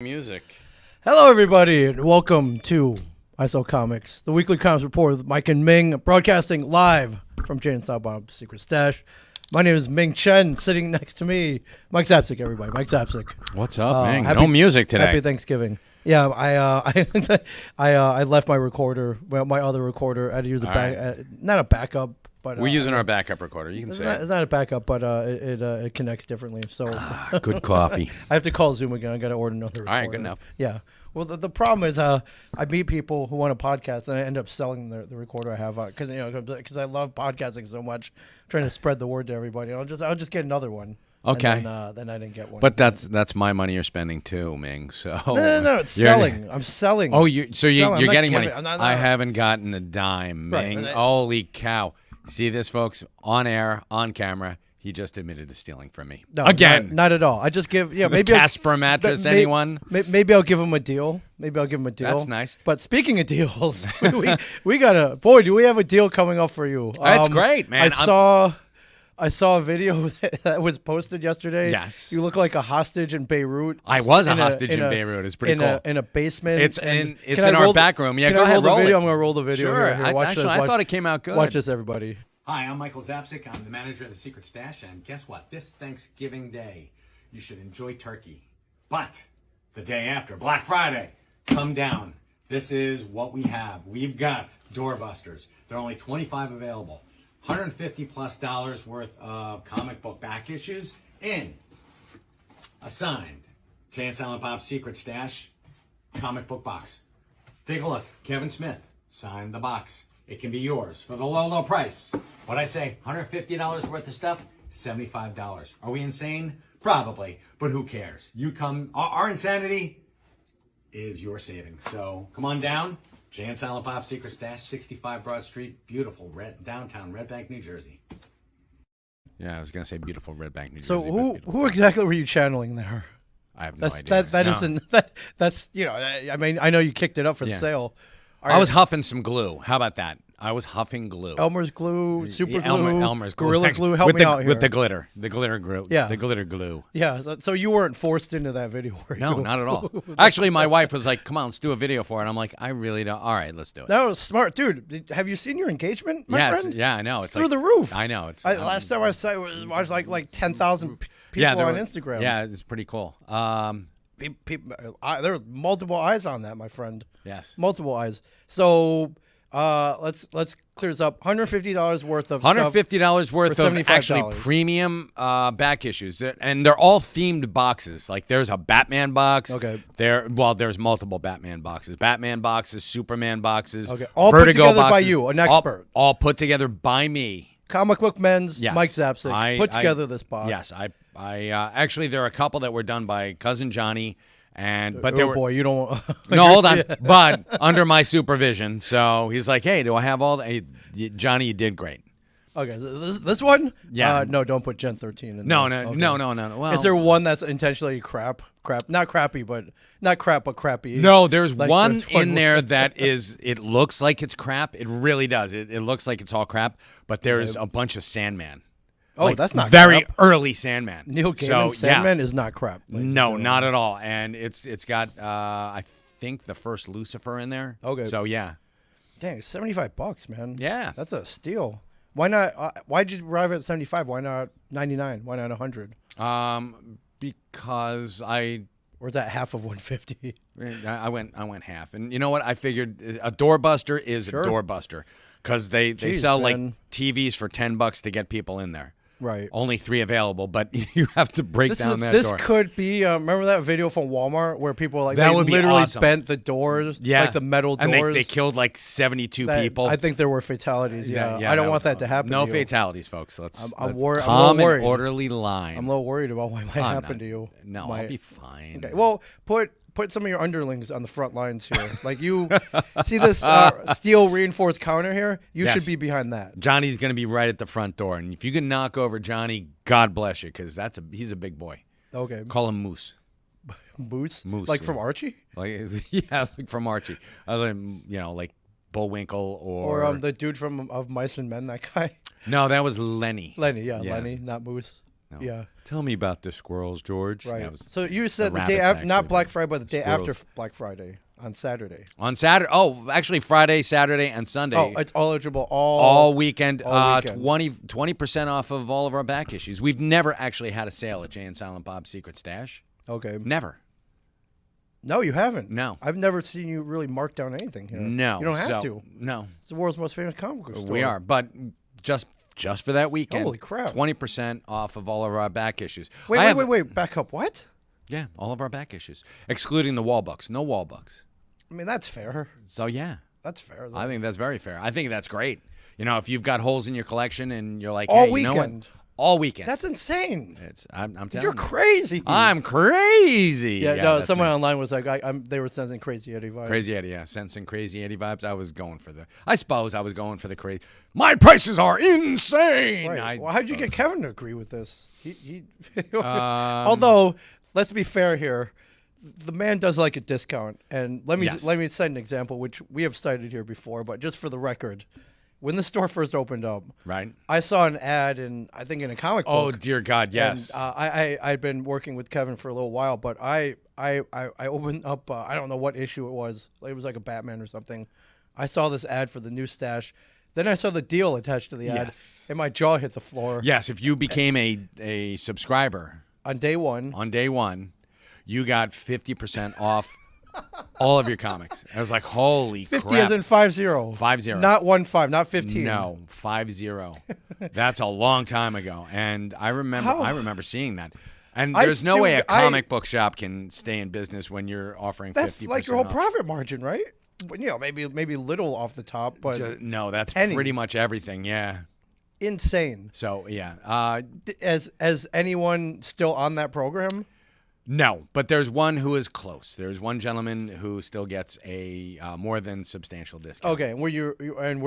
Music. Hello, everybody, and welcome to ISO Comics, the weekly comics report with Mike and Ming, broadcasting live from Jay and Silent Bob's Secret Stash. My name is Ming Chen. Sitting next to me, Mike Zapcic. Everybody, Mike Zapcic. What's up, Ming? No music today. Happy Thanksgiving. Yeah, I left my recorder, my other recorder. I had to use not a backup. But, we're using our backup recorder. You can say it's not a backup, but it connects differently. So good coffee. I have to call Zoom again. I got to order another recorder. All right, good enough. Yeah. Well, the problem is I meet people who want a podcast, and I end up selling the recorder I have because I love podcasting so much, trying to spread the word to everybody. I'll just get another one. Okay. And then I didn't get one. But that's my money you're spending too, Ming. So no, it's selling. I'm selling. Oh, you're getting money. I haven't gotten a dime, Ming. Right. Holy cow! See this, folks? On air, on camera. He just admitted to stealing from me. No, again. Not at all. I just give maybe Casper mattress. Anyone? Maybe I'll give him a deal. That's nice. But speaking of deals, we got do we have a deal coming up for you? That's great, man. I saw a video that was posted yesterday. Yes. You look like a hostage in Beirut. I was a hostage in Beirut. It's pretty cool. In a basement. It's in our back room. Yeah, go ahead, roll the video? it. I'm going to roll the video. Sure. Here. I thought it came out good. Watch this, everybody. Hi, I'm Michael Zapcic. I'm the manager of the Secret Stash, and guess what? This Thanksgiving Day, you should enjoy turkey. But the day after, Black Friday, come down. This is what we have. We've got doorbusters. There are only 25 available. $150+ worth of comic book back issues in a signed Jay and Silent Bob's Secret Stash comic book box. Take a look. Kevin Smith signed the box. It can be yours for the low price. What I say, $150 worth of stuff, $75. Are we insane? Probably, but who cares? You come, our insanity is your savings. So come on down. Jay and Silent Bob's Secret Stash, 65 Broad Street, beautiful downtown Red Bank, New Jersey. Yeah, I was gonna say beautiful Red Bank, New Jersey. So who exactly were you channeling there? I have no idea. That's I mean, I know you kicked it up for the sale. I was huffing some glue. How about that? I was huffing glue. Elmer's glue, super glue, Elmer's glue. Gorilla glue. Help me out here. With the glitter glue. Yeah, the glitter glue. Yeah. So you weren't forced into that video, were you? No, not at all. Actually, my wife was like, "Come on, let's do a video for it." And I'm like, "I really don't." All right, let's do it. That was smart, dude. Have you seen your engagement, my friend? Yeah, I know. It's through the roof. I know. Last time I saw it was like 10,000 people on Instagram. Yeah, it's pretty cool. There were multiple eyes on that, my friend. Yes, multiple eyes. So let's clear this up. $150 worth of $150 worth of actually $75. premium back issues, and they're all themed boxes. Like there's a Batman box. Okay. There's multiple Batman boxes. Batman boxes, Superman boxes. Okay. All Vertigo put together boxes, by you, an expert. All put together by me. Comic Book Men's Yes. Mike Zapcic put together this box. Yes, I actually there are a couple that were done by cousin Johnny. But there were, boy, you don't. No, hold on. But under my supervision, so he's like, "Hey, do I have all? Hey, Johnny, you did great." Okay, so this one. Yeah. No, don't put Gen 13 in. No, there. no, Okay. no. Well, is there one that's intentionally crap? Not crappy, but not crap, but crappy. No, there's like one in there that is. It looks like it's crap. It really does. It looks like it's all crap. But there's a bunch of Sandman. Oh, that's not very crap. early Sandman. Neil Gaiman's Sandman is not crap. No, not at all. And it's got I think the first Lucifer in there. Okay. So yeah. Dang, $75, man. Yeah. That's a steal. Why not? Why'd you arrive at 75? Why not 99? Why not 100? Because or is that half of 150? I went half. And you know what? I figured a doorbuster is a doorbuster because they sell like TVs for $10 to get people in there. Right. Only 3 available, but you have to break down that door. This could be. Remember that video from Walmart where people that would literally awesome. bent the doors, like the metal doors, and they killed like 72 people. I think there were fatalities. Yeah, I don't want that to happen. No to you. fatalities, folks. I'm worried. Calm and orderly line. I'm a little worried about what might happen to you. No, I'll be fine. Okay. Well, put some of your underlings on the front lines here. Like you see this steel reinforced counter here? You should be behind that. Johnny's going to be right at the front door. And if you can knock over Johnny, God bless you, because he's a big boy. Okay. Call him Moose. Moose? Moose. Like from Archie? Like from Archie. Other than, like Bullwinkle or the dude of Mice and Men, that guy. No, that was Lenny. Lenny, Lenny, not Moose. No. Yeah. Tell me about the squirrels, George. Right. That was So you said the rabbits, day after, not actually, Black but Friday, but the day squirrels. after Black Friday on Saturday. On Saturday. Oh, actually Friday, Saturday, and Sunday. Oh, it's eligible all weekend. all weekend. 20% off of all of our back issues. We've never actually had a sale at Jay and Silent Bob's Secret Stash. Okay. Never. No, you haven't. No. I've never seen you really mark down anything here. No. You don't have to. No. It's the world's most famous comic book store. We are, but just for that weekend. Holy crap. 20% off of all of our back issues. Wait. Back up. What? Yeah, all of our back issues, excluding the wall books. No wall books. I mean, that's fair. So, yeah. That's fair. I think that's very fair. I think that's great. You know, if you've got holes in your collection and you're like, all hey, weekend. You know what? All weekend. That's insane. I'm telling You're you. crazy. I'm crazy. Yeah, no, that's someone me. online was like, they were sensing Crazy Eddie vibes. Crazy Eddie, yeah. Sensing Crazy Eddie vibes. I suppose I was going for the crazy. My prices are insane. Right. Well, how'd you get Kevin to agree with this? Although, let's be fair here. The man does like a discount. And let me cite an example, which we have cited here before, but just for the record. When the store first opened up, right, I saw an ad in a comic book. Oh dear God, yes. And, I'd been working with Kevin for a little while, but I opened up. I don't know what issue it was. It was like a Batman or something. I saw this ad for the new stash. Then I saw the deal attached to the ad, and my jaw hit the floor. Yes, if you became a subscriber on day one, you got 50% off. All of your comics. I was like, holy 50 crap. as in 50. 50. Not 15, not 15. No, 50. That's a long time ago. And I remember seeing that. And there's no way a comic book shop can stay in business when you're offering 50% That's like your whole off. profit margin, right? You know, maybe little off the top, but no, that's pennies. pretty much everything, yeah. Insane. So, yeah. As anyone still on that program? No, but there's one who is close. There's one gentleman who still gets a more than substantial discount. Okay, and were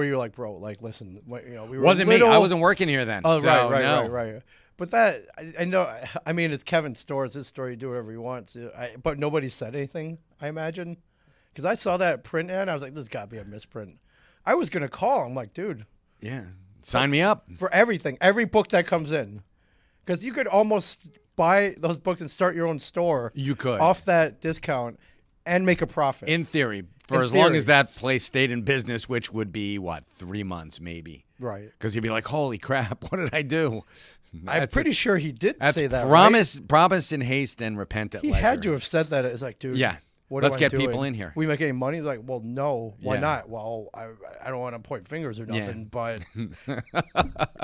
you like, bro, like, listen, we were wasn't little... me. I wasn't working here then. Oh, so, right. But that I know. I mean, it's Kevin's store. It's his store. You do whatever you want. But nobody said anything. I imagine, because I saw that print ad. I was like, this got to be a misprint. I was gonna call. I'm like, dude. Yeah, sign me up for everything. Every book that comes in, because you could almost buy those books and start your own store. You could off that discount and make a profit. In theory, as long as that place stayed in business, which would be 3 months maybe. Right. Because you'd be like, holy crap, what did I do? I'm pretty sure he did say that. Promise in haste and repent at leisure. He had to have said that. It's like, dude. Yeah. Let's get people in here. We make any money? Like, well, no. Why not? Well, I don't want to point fingers or nothing, but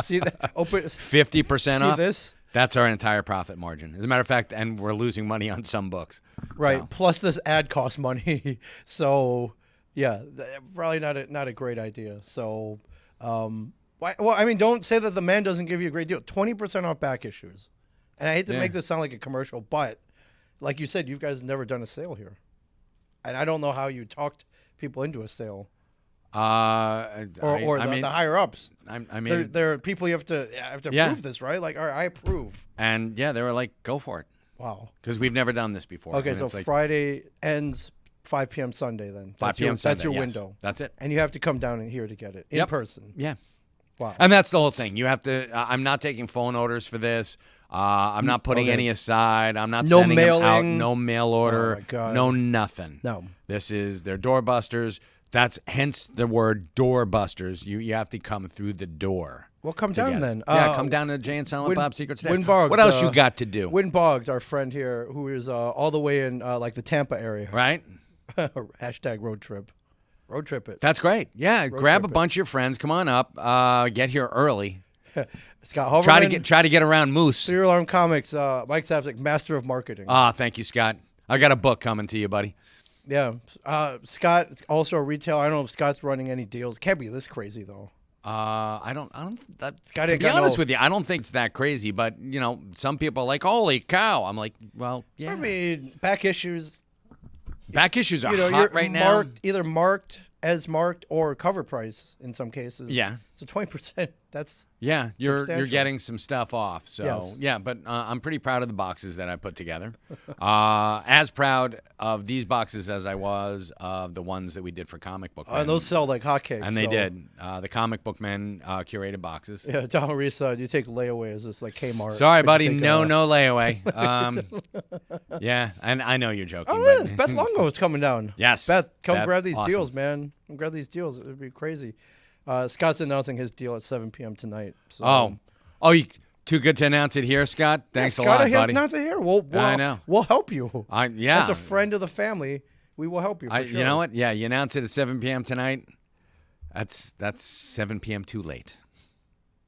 see that 50% off. See this? That's our entire profit margin. As a matter of fact, and we're losing money on some books. Right. So. Plus this ad costs money. So, yeah, probably not a great idea. So, well, I mean, don't say that the man doesn't give you a great deal. 20% off back issues. And I hate to make this sound like a commercial, but like you said, you guys have never done a sale here. And I don't know how you talked people into a sale. The higher ups. I mean, there are people you have to prove this, right? Like, all right, I approve. And they were like, go for it. Wow. Because we've never done this before. Okay, so Friday ends 5 p.m. Sunday then. 5 p.m. Sunday. That's your window. That's it. And you have to come down in here to get it in person. Yeah. Wow. And that's the whole thing. You have to. I'm not taking phone orders for this. I'm not putting any aside. I'm not sending them out. No mail order. Oh my God. No nothing. No. They're doorbusters. That's hence the word doorbusters. You have to come through the door. Well, come down then. Yeah, come down to Jay and Silent Bob's Secret Stash. Boggs, what else you got to do? Win Boggs, our friend here, who is all the way in like the Tampa area. Right. Hashtag road trip. Road trip it. That's great. Yeah, grab a bunch of your friends. Come on up. Get here early. Scott Hoverman. Try to get around Moose. 3 Alarm Comics. Mike Zapcic, Master of Marketing. Thank you, Scott. I got a book coming to you, buddy. Yeah. Scott, also a retailer. I don't know if Scott's running any deals. Can't be this crazy though. I don't. Scott, to be honest with you, I don't think it's that crazy. But some people are like, "Holy cow!" I'm like, "Well, yeah." I mean, back issues. Back issues are hot right now. Either marked as marked or cover price in some cases. Yeah. So 20%. That's Yeah, you're substantial. getting some stuff off. So Yes. yeah, but I'm pretty proud of the boxes that I put together. As proud of these boxes as I was of the ones that we did for Comic Book Men. and those sell like hotcakes. And they so- did. The Comic Book Men curated boxes. Yeah, Don Risa, you take layaway as this like Kmart. Sorry, But you buddy. take, No layaway. Yeah, and I know you're joking. Oh, but it is. Beth Longo is coming down. Yes. Beth, come Beth, grab these awesome. deals, man. Come grab these deals. It would be crazy. Scott's announcing his deal at 7 p.m. tonight. So, you too good to announce it here, Scott? Thanks a Scott, lot, buddy. Not to hear. We'll I know. We'll help you. Yeah. As a friend of the family, we will help you. For sure. You know what? Yeah, you announce it at 7 p.m. tonight. That's 7 p.m. too late.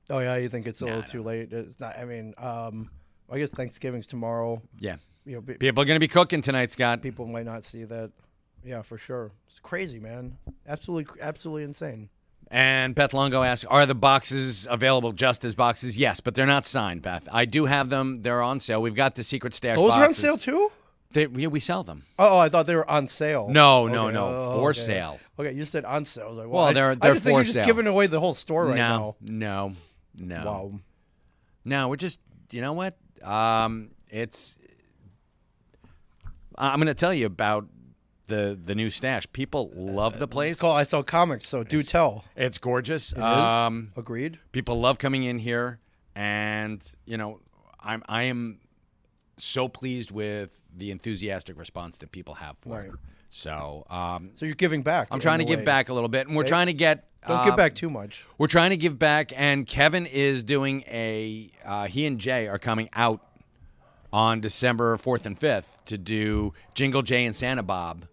Oh yeah, you think it's a Nah, little too late? It's not. I mean, I guess Thanksgiving's tomorrow. Yeah. You know, People are going to be cooking tonight, Scott. people might not see that. Yeah, for sure. It's crazy, man. Absolutely insane. And Beth Longo asks, are the boxes available just as boxes? Yes, but they're not signed, Beth. I do have them. They're on sale. We've got the Secret Stash Those boxes. are on sale too? We sell them. Oh, I thought they were on sale. No, Okay. for okay. sale. Okay, you said on sale. I was like, Well, I they're just think for you're just sale. giving away the whole store right now. No. Wow. No, we're just, you know what? I'm going to tell you about the new stash. People love the place. It's called I Sell Comics, so do tell. It's gorgeous. It is? Agreed. People love coming in here, and you know, I am so pleased with the enthusiastic response that people have for it. Right. So, So you're giving back. I'm trying to give back a little bit, and we're trying to get. Don't give back too much. We're trying to give back, and Kevin is doing he and Jay are coming out on December 4th and 5th to do Jingle Jay and Santa Bob.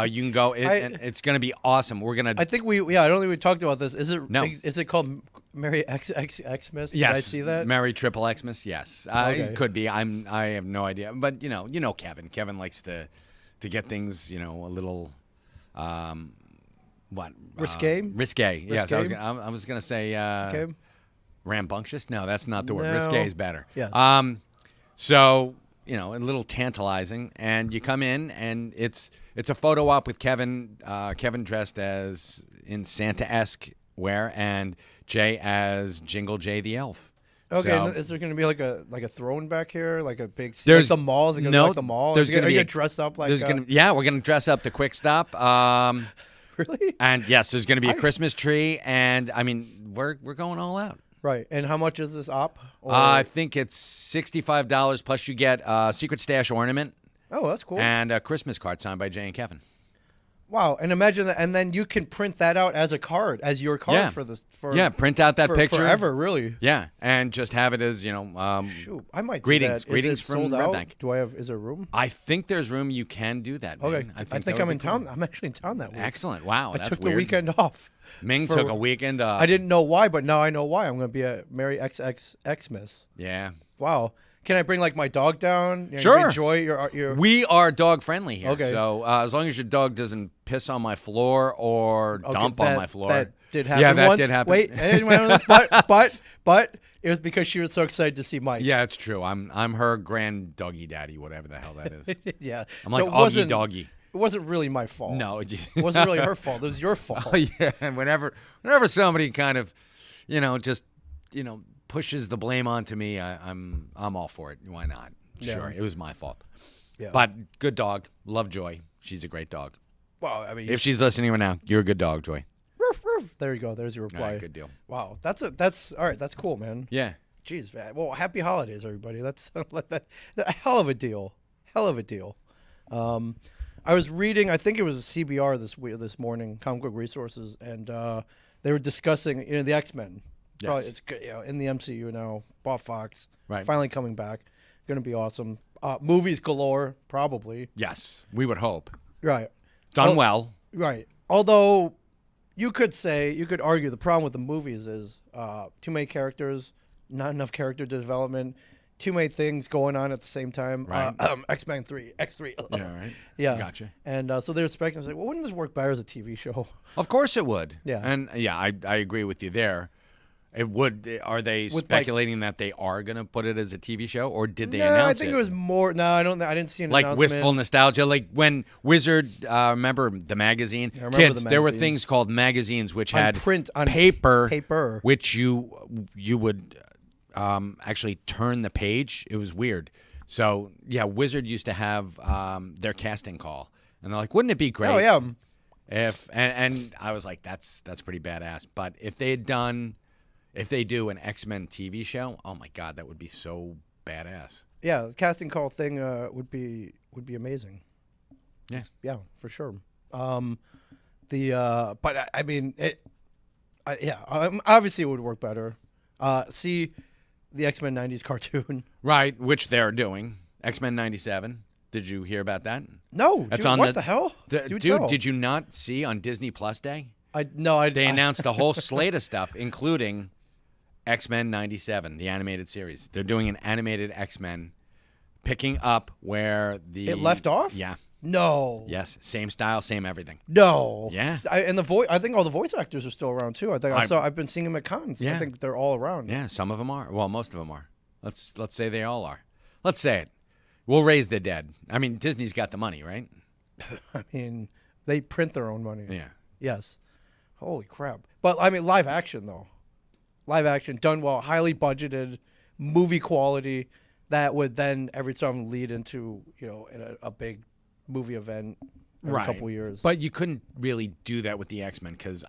You can go, and it's going to be awesome. We're going to. I think I don't think we talked about this. Is it? No. Is it called Merry Xmas? Yes. Did I see that? Merry Triple Xmas. Yes. Okay. It could be. I have no idea, but you know Kevin. Kevin likes to get things a little Risque? Risque. Yes. Risque? I was gonna say Okay. rambunctious. No, that's not the word. No. Risque is better. Yes. So a little tantalizing, and you come in, and it's a photo op with Kevin. Kevin dressed as in Santa-esque wear, and Jay as Jingle Jay the Elf. Okay, So- and is there going to be like a throne back here, like a big? There's- like the mall. Is it going to no, be like the mall? there's Are you gonna be gonna a- dress up like? we're gonna dress up the Quick Stop. Really? And yes, there's gonna be a Christmas tree, and I mean we're going all out. Right. And how much is this op? Or- I think it's $65 plus you get a Secret Stash ornament oh, that's cool. and a Christmas card signed by Jay and Kevin. Wow. And imagine that, and then you can print that out as a card, as your card Yeah. for this. For Yeah, print out that for picture. forever, really. Yeah, and just have it as Shoot, I might do greetings- that. greetings is it from sold Red out? Bank. Do I have? Is there room? I think there's room. You can do that. Man. Okay. I I think think that I'm would in be cool. town. I'm actually in town that week. Excellent. Wow, I that's took weird. the weekend off. Ming for- took a weekend off. I didn't know why, but now I know why. I'm going to be at Merry Xmas. Yeah. Wow. Can I bring like my dog down? You know, Sure. Enjoy your. We are dog friendly here. Okay. So as long as your dog doesn't piss on my floor or Okay, dump on that- my floor. That did happen. Yeah, that once. did happen. Wait, but it was because she was so excited to see Mike. Yeah, it's true. I'm her grand doggy daddy, whatever the hell that is. Yeah. I'm So like it Augie wasn't- doggy. It wasn't really my fault. No, It wasn't really her fault. It was your fault. Oh yeah, and whenever somebody kind of, just pushes the blame onto me, I'm all for it. Why not? Yeah. Sure, it was my fault. Yeah. But good dog, love Joy. She's a great dog. Well, I mean, If she's listening right now, you're a good dog, Joy. Roof, roof. There you go. There's your All reply. right, good deal. Wow, that's all right. That's cool, man. Yeah. Jeez, man. Well, happy holidays, everybody. That's a hell of a deal. Hell of a deal. I was reading. I think it was CBR this morning, Comic Book Resources, and they were discussing the XMen. Yes. Probably it's in the MCU now. Bought Fox. Right. Finally coming back. Going to be awesome. Movies galore, probably. Yes, we would hope. Right. Done well. Right. Although you could argue the problem with the movies is too many characters, not enough character development, too many things going on at the same time. Right. X-Men 3, X3. Yeah, right. Yeah. Gotcha. And so they're expecting, well, wouldn't this work better as a TV show? Of course it would. Yeah. And yeah, I agree with you there. It would. Are they With, speculating that they are going to put it as a TV show, or did they No, announce I think it? it was more. No, I don't. I didn't see an Like announcement. wistful nostalgia, like when Wizard. Remember the magazine? I remember Kids, the there were magazine. things called magazines which On had print, on paper, which you would actually turn the page. It was weird. So yeah, Wizard used to have their casting call, and they're like, "Wouldn't it be great?" Oh yeah. If and I was like, "That's pretty badass." But if they do an X-Men TV show, oh my god, that would be so badass. Yeah, the casting call thing would be amazing. Yeah. Yeah, for sure. But I mean, obviously it would work better. See the X-Men 90s cartoon. Right, which they're doing. X-Men 97. Did you hear about that? No, That's dude, on what the hell? Dude, tell. did you not see on Disney Plus Day? They announced a whole slate of stuff, including X-Men 97, the animated series. They're doing an animated X-Men, picking up where it left off. Yeah. No. Yes. Same style, same everything. No. Yeah. And the voice. I think all the voice actors are still around too. I've been seeing them at cons. Yeah. I think they're all around. Yeah. Some of them are. Well, most of them are. Let's say they all are. Let's say it. We'll raise the dead. I mean, Disney's got the money, right? I mean, they print their own money. Yeah. Yes. Holy crap. But I mean, live action though. Live action done well, highly budgeted, movie quality that would then every time lead into a big movie event in a couple years. But you couldn't really do that with the X-Men because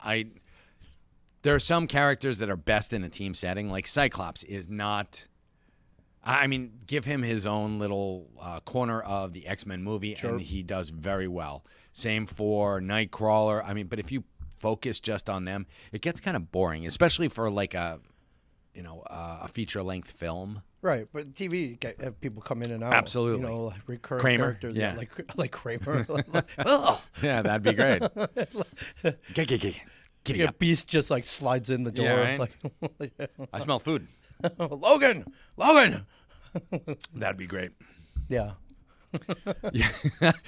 there are some characters that are best in a team setting. Like Cyclops is not. I mean, give him his own little corner of the X-Men movie, Sure. and he does very well. Same for Nightcrawler. I mean, but if you focus just on them, it gets kind of boring, especially for like a feature-length film. Right, but TV have people come in and out. Absolutely. Like recurring Kramer, characters. yeah. Like Kramer. Ugh. Yeah, that'd be great. Giddy Yeah, up. Beast just like slides in the door. Yeah, right? Like, I smell food. Logan. That'd be great. Yeah. Yeah.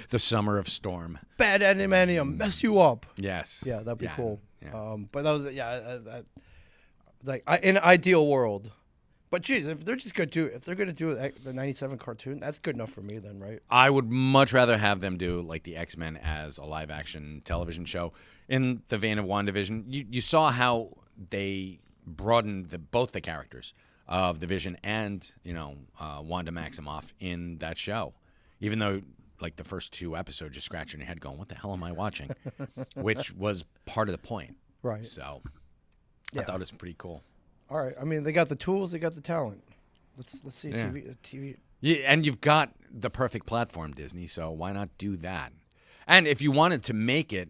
The Summer of Storm. Bad animanium mess you up. Yes. Yeah, that'd be cool. Yeah. But that was like in an ideal world. But geez, if they're gonna do the '97 cartoon, that's good enough for me then, right? I would much rather have them do like the X-Men as a live-action television show in the vein of WandaVision. You saw how they broadened both the characters of the Vision and Wanda Maximoff in that show, even though like the first 2 episodes, you're scratching your head going, "What the hell am I watching?" Which was part of the point. Right. So Yeah. I thought it was pretty cool. All right. I mean, they got the tools, they got the talent. Let's see Yeah. TV. Yeah, and you've got the perfect platform, Disney, so why not do that? And if you wanted to make it,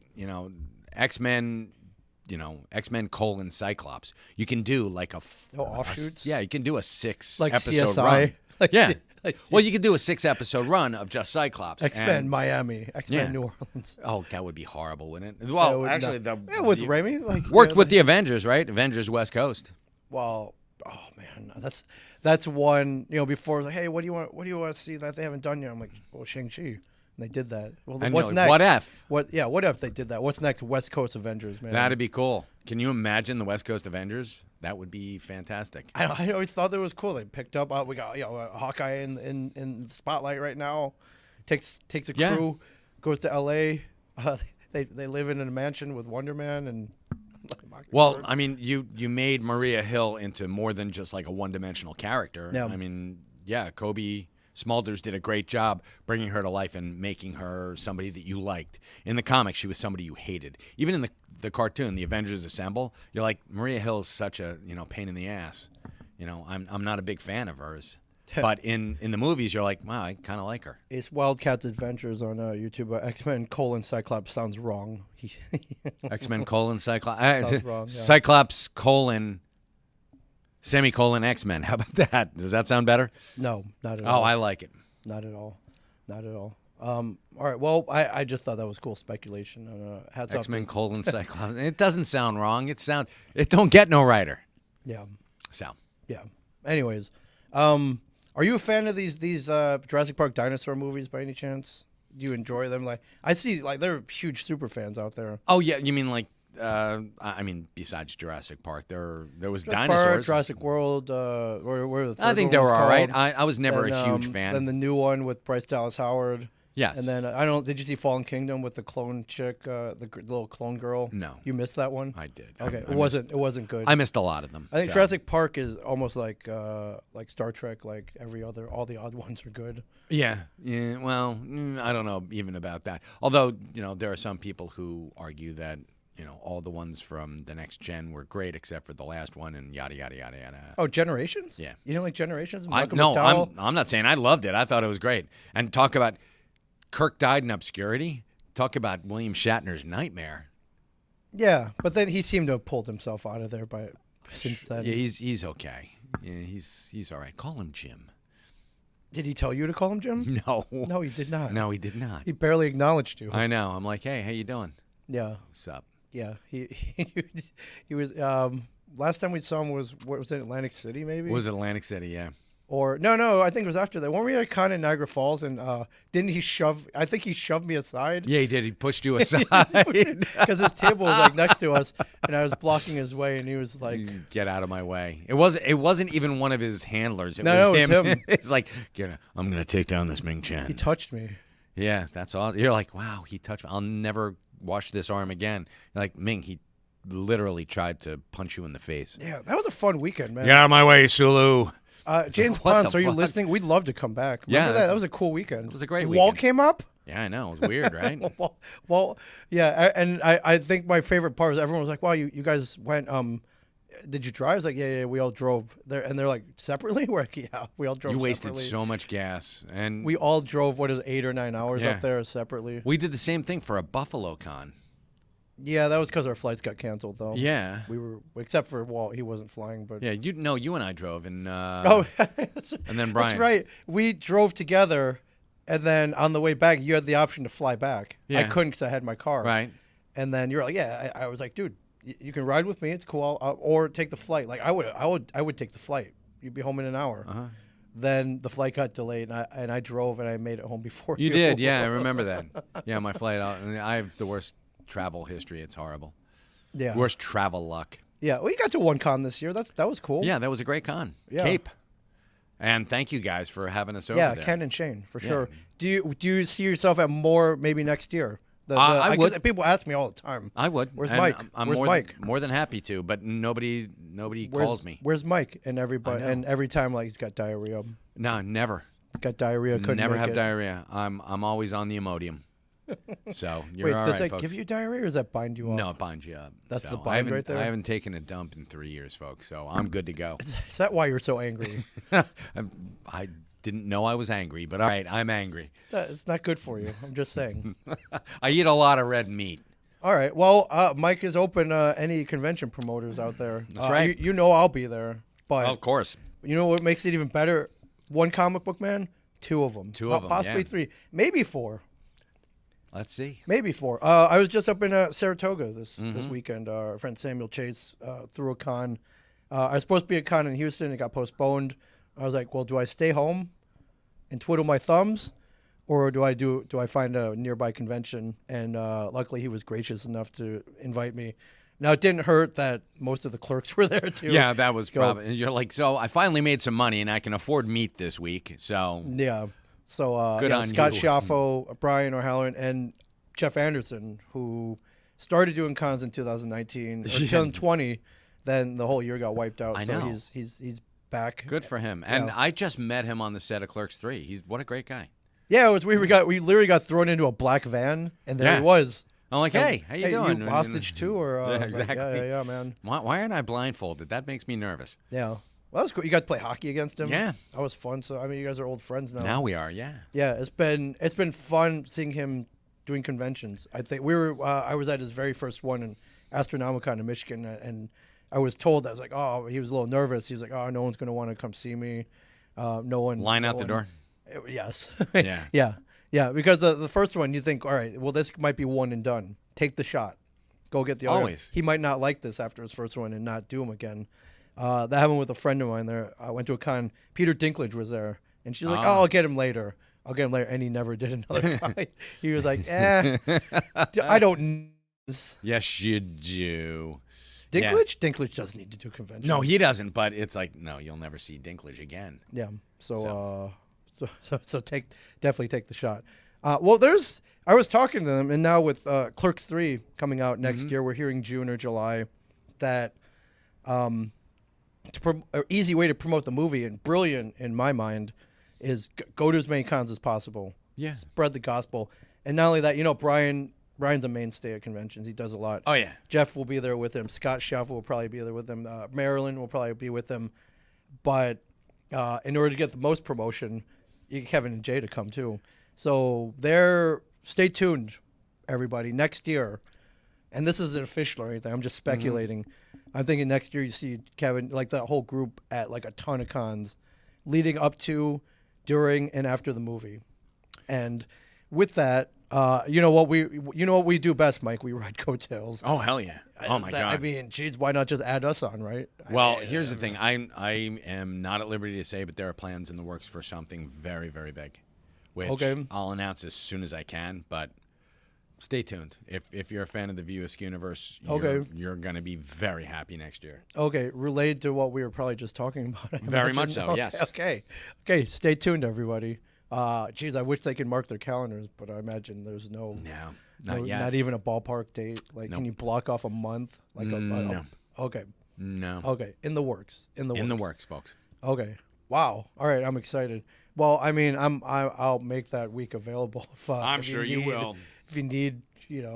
X-Men, X-Men colon Cyclops, you can do like offshoots? Yeah, you can do a 6 Like episode CSI. run. Like, Yeah. like Well, you could do a 6 episode run of just Cyclops. X-Men and- Miami, X-Men Yeah. New Orleans. Oh, that would be horrible, wouldn't it? That Well, would actually, not- with Raimi, like worked with the Avengers, right? Avengers West Coast. Well, oh man, that's one. Before like, hey, what do you want to see that they haven't done yet? I'm like, well, Shang-Chi. And they did that. Well, I what's know. next? What if? What if they did that? What's next? West Coast Avengers, man. That'd be cool. Can you imagine the West Coast Avengers? That would be fantastic. I always thought that was cool. They picked up. We got Hawkeye in the spotlight right now. Takes a Yeah. crew, goes to L.A. They live in a mansion with Wonder Man and. Well, I mean, you made Maria Hill into more than just like a one-dimensional character. Yeah. I mean, yeah, Kobe Smulders did a great job bringing her to life and making her somebody that you liked. In the comics, she was somebody you hated. Even in the cartoon, The Avengers Assemble, you're like, Maria Hill is such a pain in the ass. I'm not a big fan of hers. But in the movies, you're like, wow, I kind of like her. It's Wildcats Adventures on YouTube. X-Men colon Cyclops sounds wrong. X-Men colon Cyclops. Sounds wrong, yeah. Cyclops colon semicolon X-Men. How about that? Does that sound better? No, not at Oh, all. I like it. Not at all. Not at all. All right. Well, I just thought that was cool speculation. Hats off. X-Men to- colon Cyclops. It doesn't sound wrong. It don't get no writer. Yeah. So Yeah. Anyways, are you a fan of these Jurassic Park dinosaur movies by any chance? Do you enjoy them? Like I see, like there are huge super fans out there. oh yeah, you mean like I mean, besides Jurassic Park, there was Jurassic dinosaurs. Park, Jurassic World. Where the third I think one they was were all right. called. I was never Then, a huge fan. Then the new one with Bryce Dallas Howard. Yes. And then I don't. Did you see Fallen Kingdom with the clone chick, the little clone girl? No. You missed that one. I did. Okay, I it wasn't good. I missed a lot of them. I think so. Jurassic Park is almost like Star Trek. Like all the odd ones are good. Yeah. Well, I don't know even about that. Although there are some people who argue that all the ones from the next gen were great except for the last one and yada yada yada yada. Oh, Generations? Yeah. You didn't like Generations? No, I'm not saying I loved it. I thought it was great. And talk about Kirk died in obscurity. Talk about William Shatner's nightmare. Yeah, but then he seemed to have pulled himself out of there since then. Yeah, he's okay. Yeah, he's all right. Call him Jim. Did he tell you to call him Jim? No. No, he did not. No, he did not. He barely acknowledged you. I know. I'm like, hey, how you doing? Yeah. What's up? Yeah. He was. Last time we saw him was it, Atlantic City maybe? Was it Atlantic City? Yeah. Or no, I think it was after that. Weren't we at a con in Niagara Falls and didn't he shove? I think he shoved me aside. Yeah, he did. He pushed you aside Because his table was like next to us, and I was blocking his way, and he was like, "Get out of my way!" It wasn't even one of his handlers. It No, was it was him. It's like, I'm gonna take down this Ming Chen. he touched me. Yeah, that's awesome. You're like, wow, he touched me. I'll never wash this arm again. You're like, Ming, he literally tried to punch you in the face. Yeah, that was a fun weekend, man. Get out of my way, Sulu. James what Ponce, the are you fuck? listening? We'd love to come back. Yeah, Remember that was a cool weekend. It was a great Wall weekend. came up. Yeah, I know. It was weird, right? Well, yeah, and I think my favorite part was everyone was like, "Wow, you guys went. Did you drive?" I was like, "Yeah, we all drove there." And they're like, "Separately?" We're like, "Yeah, we all drove." You wasted separately. so much gas, and We all drove 8 or 9 hours Yeah. up there separately. we did the same thing for a Buffalo Con. Yeah, that was because our flights got canceled though. Yeah. we were except for Walt, he wasn't flying, but Yeah, you and I drove, and oh, that's, and then Brian. that's right. We drove together, and then on the way back, you had the option to fly back. I Yeah. couldn't because I had my car. Right. And then you're like, yeah. I was like, dude, you can ride with me. It's cool. Or take the flight. Like I would take the flight. You'd be home in an hour. Uh-huh. Then the flight got delayed, and I drove, and I made it home before you. You did, yeah, I remember that. Yeah, my flight out. I have the worst travel history. It's horrible. Yeah. Worst travel luck. Yeah. Well, you got to one con this year. That was cool. Yeah, that was a great con. Yeah. Cape. And thank you guys for having us over Yeah, there. Ken and Shane for Yeah. sure. Do you see yourself at more maybe next year? I 'cause would. People ask me all the time. I would. Where's And Mike? I'm Where's more Mike? more than happy to, but nobody calls me. Where's Mike? And everybody I know. and every time like he's got diarrhea. No, never. He's got diarrhea. Couldn't Never make have it. diarrhea. I'm always on the Imodium. So you're Wait, all does right, that folks. give you diarrhea or does that bind you up? No, it binds you up. That's So the I bind haven't- right there? I haven't taken a dump in 3 years, folks. So I'm good to go. Is that why you're so angry? I didn't know I was angry, but all right, I'm angry. It's not good for you. I'm just saying. I eat a lot of red meat. All right. Well, Mike is open. Any convention promoters out there? That's right. You know I'll be there. But Of course. you know what makes it even better? One comic book man, 2 of them. Two of 'em, Possibly yeah. 3. Maybe 4. Let's see. Maybe 4. I was just up in Saratoga this Mm-hmm. weekend. Our friend Samuel Chase threw a con. I was supposed to be at a con in Houston. It got postponed. I was like, well, do I stay home and twiddle my thumbs, or do I find a nearby convention? And luckily, he was gracious enough to invite me. Now, it didn't hurt that most of the clerks were there too. Yeah, that was Go. probably. You're like, so I finally made some money and I can afford meat this week. So Yeah. So Good yeah, on Scott you. Schaffo, Brian O'Halloran, and Jeff Anderson, who started doing cons in 2019 or 2020, then the whole year got wiped out. I so know. he's back. good for him. And Yeah. I just met him on the set of Clerks 3. He's what a great guy. Yeah, it was weird. We literally got thrown into a black van, and there Yeah. he was. I'm like, hey, how you doing? You hostage too, or Yeah, I was like, exactly. yeah, man. Why aren't I blindfolded? That makes me nervous. Yeah. Well, that was cool. You got to play hockey against him. Yeah. that was fun. So I mean, you guys are old friends now. Now we are, yeah. Yeah, it's been fun seeing him doing conventions. I think I was at his very first one in Astronomicon in Michigan, and I was told, I was like, oh, he was a little nervous. He was like, oh, no one's going to want to come see me. No one. Line no out the one- door. Yes. Yeah. Yeah. Because the first one, you think, all right, well, this might be one and done. Take the shot. Go get the other. Always. He might not like this after his first one and not do them again. That happened with a friend of mine there. I went to a con. Peter Dinklage was there, and she's like, Ah. "Oh, I'll get him later. I'll get him later." And he never did another con. He was like, "I don't Yes, you do. Dinklage? Dinklage doesn't need to do convention. No, he doesn't. But it's like, no, you'll never see Dinklage again. Yeah. So definitely take the shot. Well, I was talking to them, and now with Clerks 3 coming out next year, we're hearing June or July, that an easy way to promote the movie, and brilliant in my mind, is go to as many cons as possible. Yeah. Spread the gospel. And not only that, Brian's a mainstay at conventions. He does a lot. Oh, yeah. Jeff will be there with him. Scott Schaff will probably be there with him. Marilyn will probably be with him. But in order to get the most promotion, you get Kevin and Jay to come too. So stay tuned, everybody. Next year, and this isn't official or anything, I'm just speculating. I'm thinking next year you see Kevin, like that whole group, at like a ton of cons leading up to, during, and after the movie. And with that, you know what we do best, Mike? We ride coattails. Oh, hell yeah. Oh, my God. I mean, geez, why not just add us on, right? Well, here's the thing. I am not at liberty to say, but there are plans in the works for something very, very big, which I'll announce as soon as I can, but stay tuned. If you're a fan of the View Askew universe, you're going to be very happy next year. Okay, related to what we were probably just talking about. Very much so, yes. Okay, stay tuned, everybody. Geez, I wish they could mark their calendars, but I imagine there's not yet. Not even a ballpark date. Like, Can you block off a month? Like no. Okay. No. Okay, in the works. In the works, folks. Okay. Wow. All right, I'm excited. Well, I mean, I'll make that week available. I'm sure you will. If you need,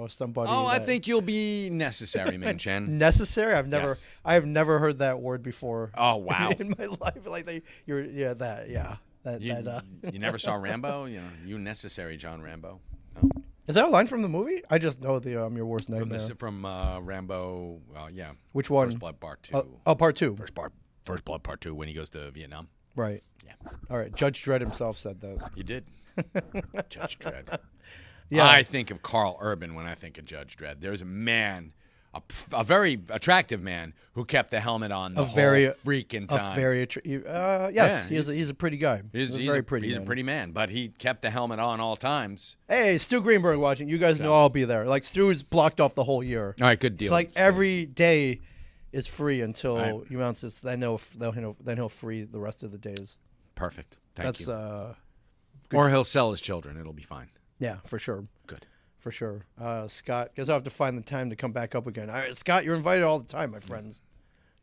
somebody. Oh, I think you'll be necessary, Ming Chen. Necessary? I've never heard that word before. Oh, wow. In my life, like you never saw Rambo? You necessary, John Rambo. No. Is that a line from the movie? I just know the your worst nightmare. From Rambo. Yeah. Which one? First Blood Part 2. Part 2. First Blood Part 2 when he goes to Vietnam. Right. Yeah. All right. Judge Dredd himself said that. He did. Judge Dredd. Yeah. I think of Carl Urban when I think of Judge Dredd. There's a man, a very attractive man, who kept the helmet on the whole freaking time. Yes, he's a pretty guy. He's very pretty. He's a pretty man, but he kept the helmet on all times. Hey, Stu Greenberg watching. You guys know I'll be there. Like, Stu's blocked off the whole year. All right, good deal. It's like every day is free until you announce this. Then he'll free the rest of the days. Perfect. Thank you. Or he'll sell his children. It'll be fine. Yeah, for sure. Good. For sure. Scott, guess I'll have to find the time to come back up again. All right, Scott, you're invited all the time, my friends.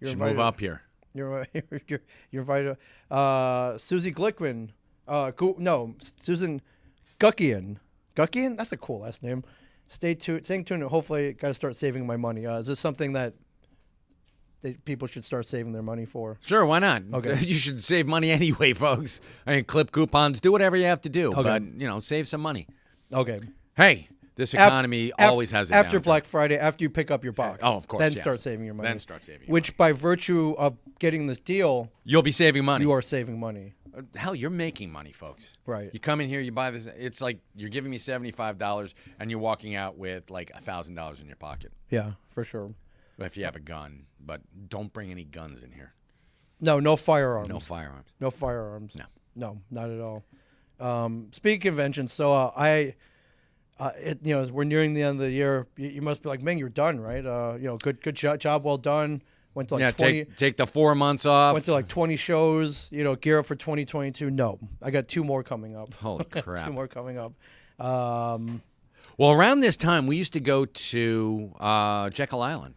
You're invited. Move up here. You're invited. Susie Glickman. Susan Guckian. Guckian? That's a cool last name. Stay tuned. Hopefully, got to start saving my money. Is this something that people should start saving their money for? Sure, why not? Okay. You should save money anyway, folks. I mean, clip coupons, do whatever you have to do, but save some money. Okay. Hey, this economy always has a after downturn. Black Friday, after you pick up your box. Oh, of course. Then start saving your money. Which, by virtue of getting this deal, you'll be saving money. You are saving money. Hell, you're making money, folks. Right. You come in here, you buy this. It's like you're giving me $75, and you're walking out with like $1,000 in your pocket. Yeah, for sure. If you have a gun, but don't bring any guns in here. No firearms. No firearms. No firearms. No, not at all. Speaking of conventions, so we're nearing the end of the year. You must be like, Ming, you're done, right? Good job, well done. Went to like 20. Take the 4 months off. Went to like 20 shows. Gear up for 2022. No, I got 2 more coming up. Holy crap! 2 more coming up. Well, around this time, we used to go to Jekyll Island.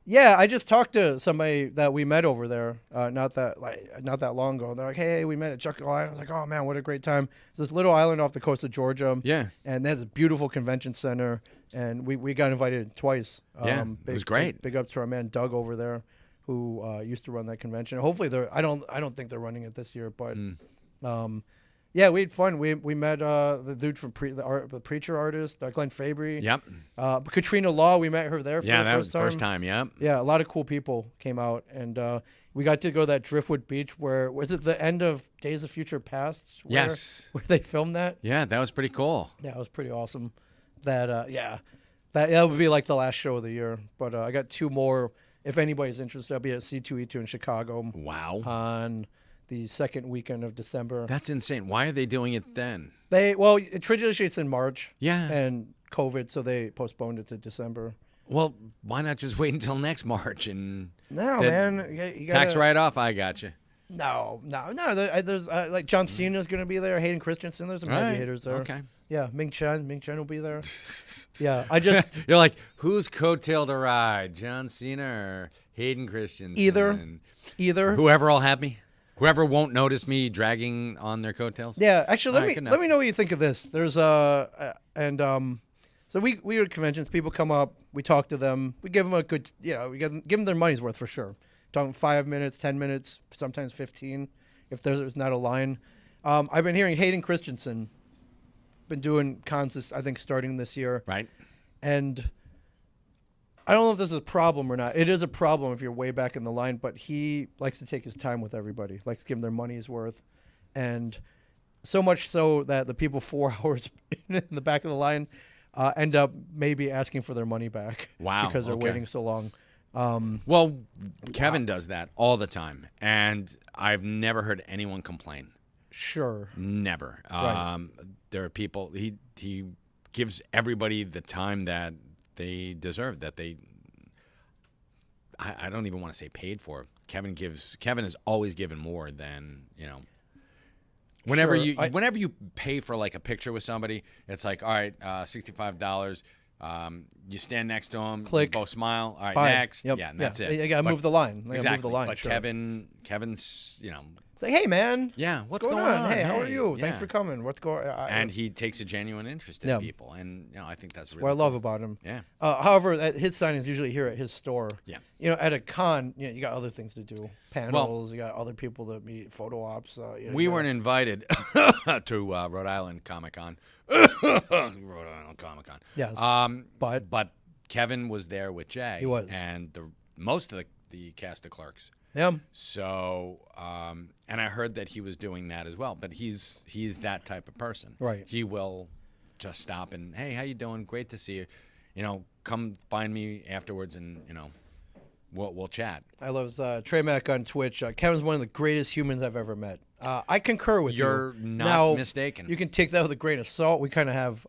Yeah, I just talked to somebody that we met over there not that long ago. They're like, hey, we met at Jekyll Island. I was like, oh, man, what a great time. It's this little island off the coast of Georgia. Yeah. And there's a beautiful convention center, and we got invited twice. It was great. Big ups to our man Doug over there, who used to run that convention. Hopefully, I don't think they're running it this year, but yeah, we had fun. We met the dude from the preacher artist, Glenn Fabry. Yep. Katrina Law, we met her there for the first time. Yeah, that was the first time, yep. Yeah, a lot of cool people came out, and we got to go to that Driftwood Beach where, was it the end of Days of Future Past? Yes. Where they filmed that? Yeah, that was pretty cool. Yeah, it was pretty awesome. That would be like the last show of the year. But I got 2 more. If anybody's interested, I'll be at C2E2 in Chicago. Wow. On the second weekend of December. That's insane. Why are they doing it then? Traditionally it's in March. Yeah. And COVID, so they postponed it to December. Well, why not just wait until next March and No, the man. You gotta, tax write-off? I got you. No. There's like John Cena's going to be there. Hayden Christensen. There's some heavy hitters there. Okay. Yeah, Ming Chen will be there. Yeah, I just You're like, who's coattail to ride, John Cena or Hayden Christensen? either. Whoever will have me. Whoever won't notice me dragging on their coattails. Yeah, actually, All right, good let me enough. know what you think of this. There's so we go to conventions. People come up, we talk to them, we give them a good, we give them their money's worth for sure. Talking 5 minutes, 10 minutes, sometimes 15, if there's not a line. I've been hearing Hayden Christensen been doing cons, I think, starting this year. Right. And I don't know if this is a problem or not. It is a problem if you're way back in the line, but he likes to take his time with everybody, likes to give them their money's worth. And so much so that the people 4 hours in the back of the line end up maybe asking for their money back. Wow, Because they're okay. waiting so long. Well, Kevin does that all the time, and I've never heard anyone complain. Sure. Never. Right. There are people. He gives everybody the time that they deserve. That they. I don't even want to say paid for. Kevin has always given more than Whenever Sure. whenever you pay for like a picture with somebody, it's like, all right, $65. You stand next to him, Click. you both smile. All right, Bye. next. Yep. Yeah, and that's it. You got to move the line. You gotta Exactly. move the line. But sure. Kevin's, It's like, hey, man. yeah, what's Going on? Hey, how are Hey, you? yeah. Thanks for coming. What's going on? And he takes a genuine interest in Yeah. people, and I think that's really What I love cool. about him. Yeah. However, his signings usually here at his store. Yeah. At a con, you got other things to do. Panels, you got other people to meet, photo ops. We weren't invited to Rhode Island Comic Con. Rhode Island Comic Con. Yes. But Kevin was there with Jay. He was. And most of the cast of Clerks. Yeah. So, and I heard that he was doing that as well. But he's that type of person. Right. He will just stop and, hey, how you doing? Great to see you. Come find me afterwards, and we'll chat. I love Trey Mack on Twitch. Kevin's one of the greatest humans I've ever met. I concur with you. You're not Now, mistaken. You can take that with a grain of salt. We kind of have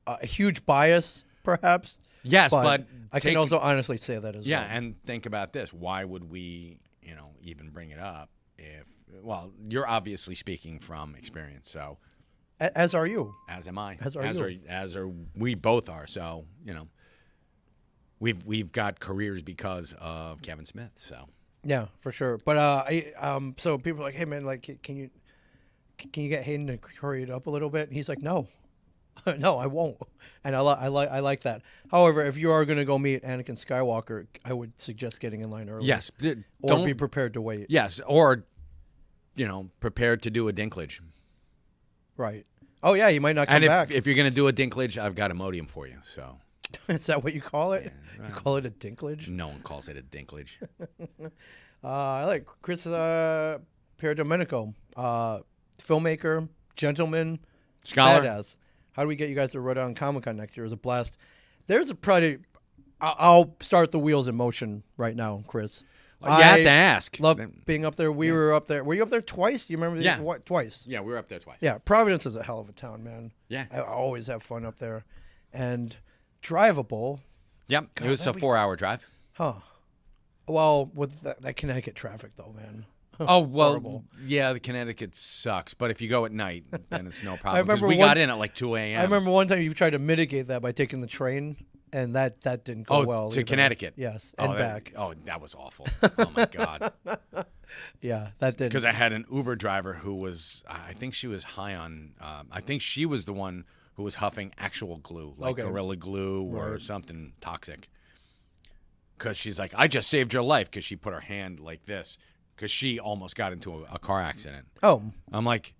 a huge bias, perhaps. Yes, but I can also honestly say that as well. Yeah, and think about this. Why would we, even bring it up if, you're obviously speaking from experience, so. As are you. As am I. As are you. As are we both are, so, we've got careers because of Kevin Smith, so. Yeah, for sure. But so people are like, hey man, like, can you get Hayden to hurry it up a little bit? And he's like, no, no, I won't. And I like that. However, if you are going to go meet Anakin Skywalker, I would suggest getting in line early. Yes. Or Don't be prepared to wait. Yes, or, prepared to do a dinklage. Right. Oh yeah, you might not come And back. if you're going to do a dinklage, I've got Imodium for you, so. Is that what you call it? You call it a dinklage? No one calls it a dinklage. I like Chris Pierdomenico, filmmaker, gentleman, Scholar. badass. How do we get you guys to Rhode Island Comic Con next year? It was a blast. There's a probably. I'll start the wheels in motion right now, Chris. You have to ask. Love being up there. We were up there. Were you up there twice? You remember? Yeah. Twice. Yeah, we were up there twice. Yeah, Providence is a hell of a town, man. Yeah. I always have fun up there, and drivable. Yep. It was a that'd be- 4-hour drive. Huh. Well, with that Connecticut traffic, though, man. Oh, well, Horrible. yeah, the Connecticut sucks. But if you go at night, then it's no problem. 'Cause remember we one- got in at like 2 a.m. I remember one time you tried to mitigate that by taking the train, and that didn't go well. to either. Connecticut. Yes, Oh, and back. That was awful. Oh, my God. Yeah, that did. Because I had an Uber driver who was, I think she was high on, I think she was the one who was huffing actual glue, like Okay. Gorilla Glue or Right. something toxic. Because she's like, I just saved your life, because she put her hand like this, because she almost got into a car accident. Oh, I'm like,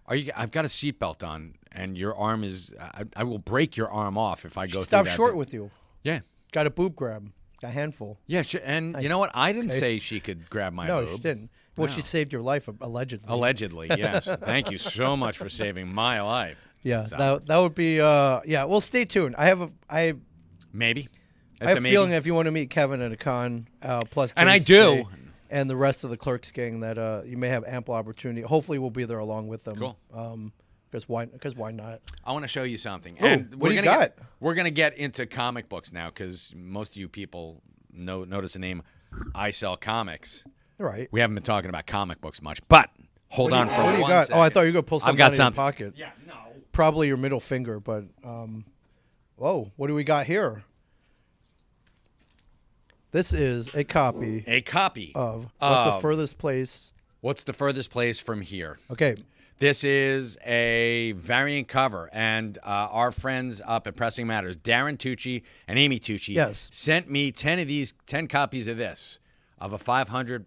I've got a seatbelt on, and your arm is, I will break your arm off if I go through stop that short thing. with you. Yeah. Got a boob grab. A handful. Yeah, and you know what? I didn't Okay. say she could grab my No, boob. she didn't. Well, No. she saved your life allegedly. Allegedly, yes. Thank you so much for saving my life. Yeah, So, that would be. Yeah, well, stay tuned. I have maybe. I have a feeling that if you want to meet Kevin at a con, plus And I Casey do. and the rest of the Clerks gang, that you may have ample opportunity. Hopefully, we'll be there along with them. Cool. Because why not? I want to show you something. Ooh, And what do you got? We're gonna get into comic books now because most of you people notice the name I Sell Comics. Right. We haven't been talking about comic books much, but hold on for What do you one got? second. Oh, I thought you were going to pull something got out of your something. pocket. Yeah, no. Probably your middle finger, but whoa, what do we got here? This is a copy A copy of What's the Furthest Place? What's the Furthest Place from Here? Okay. This is a variant cover, and our friends up at Pressing Matters, Darren Tucci and Amy Tucci, Yes. sent me 10 copies of this, of a 500.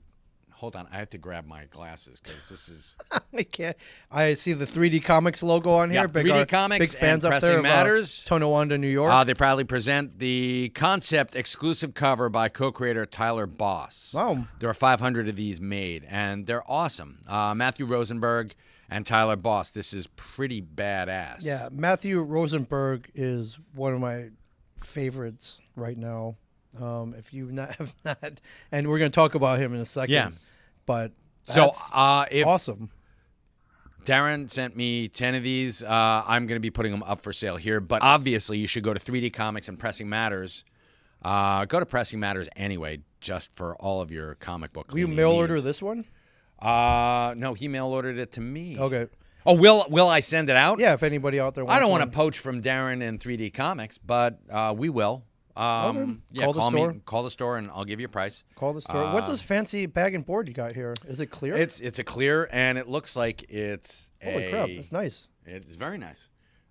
Hold on, I have to grab my glasses because this is I can't. I see the 3D Comics logo on here. Yeah, 3D Comics big fans and up there Pressing of, Matters. Tonawanda, New York. They proudly present the concept exclusive cover by co-creator Tyler Boss. Wow. There are 500 of these made, and they're awesome. Matthew Rosenberg and Tyler Boss. This is pretty badass. Yeah, Matthew Rosenberg is one of my favorites right now. If you have not, and we're going to talk about him in a second. Yeah. But So that's if awesome. Darren sent me 10 of these, I'm going to be putting them up for sale here. But obviously, you should go to 3D Comics and Pressing Matters. Go to Pressing Matters anyway, just for all of your comic book Will you cleaning mail needs. order this one? No, he mail ordered it to me. Okay. Oh, will I send it out? Yeah, if anybody out there wants I don't want one. to poach from Darren and 3D Comics, but we will. Yeah, Call the store. Call the store, and I'll give you a price. Call the store. What's this fancy bag and board you got here? Is it clear? It's a clear, and it looks like it's Holy crap, it's nice. It's very nice,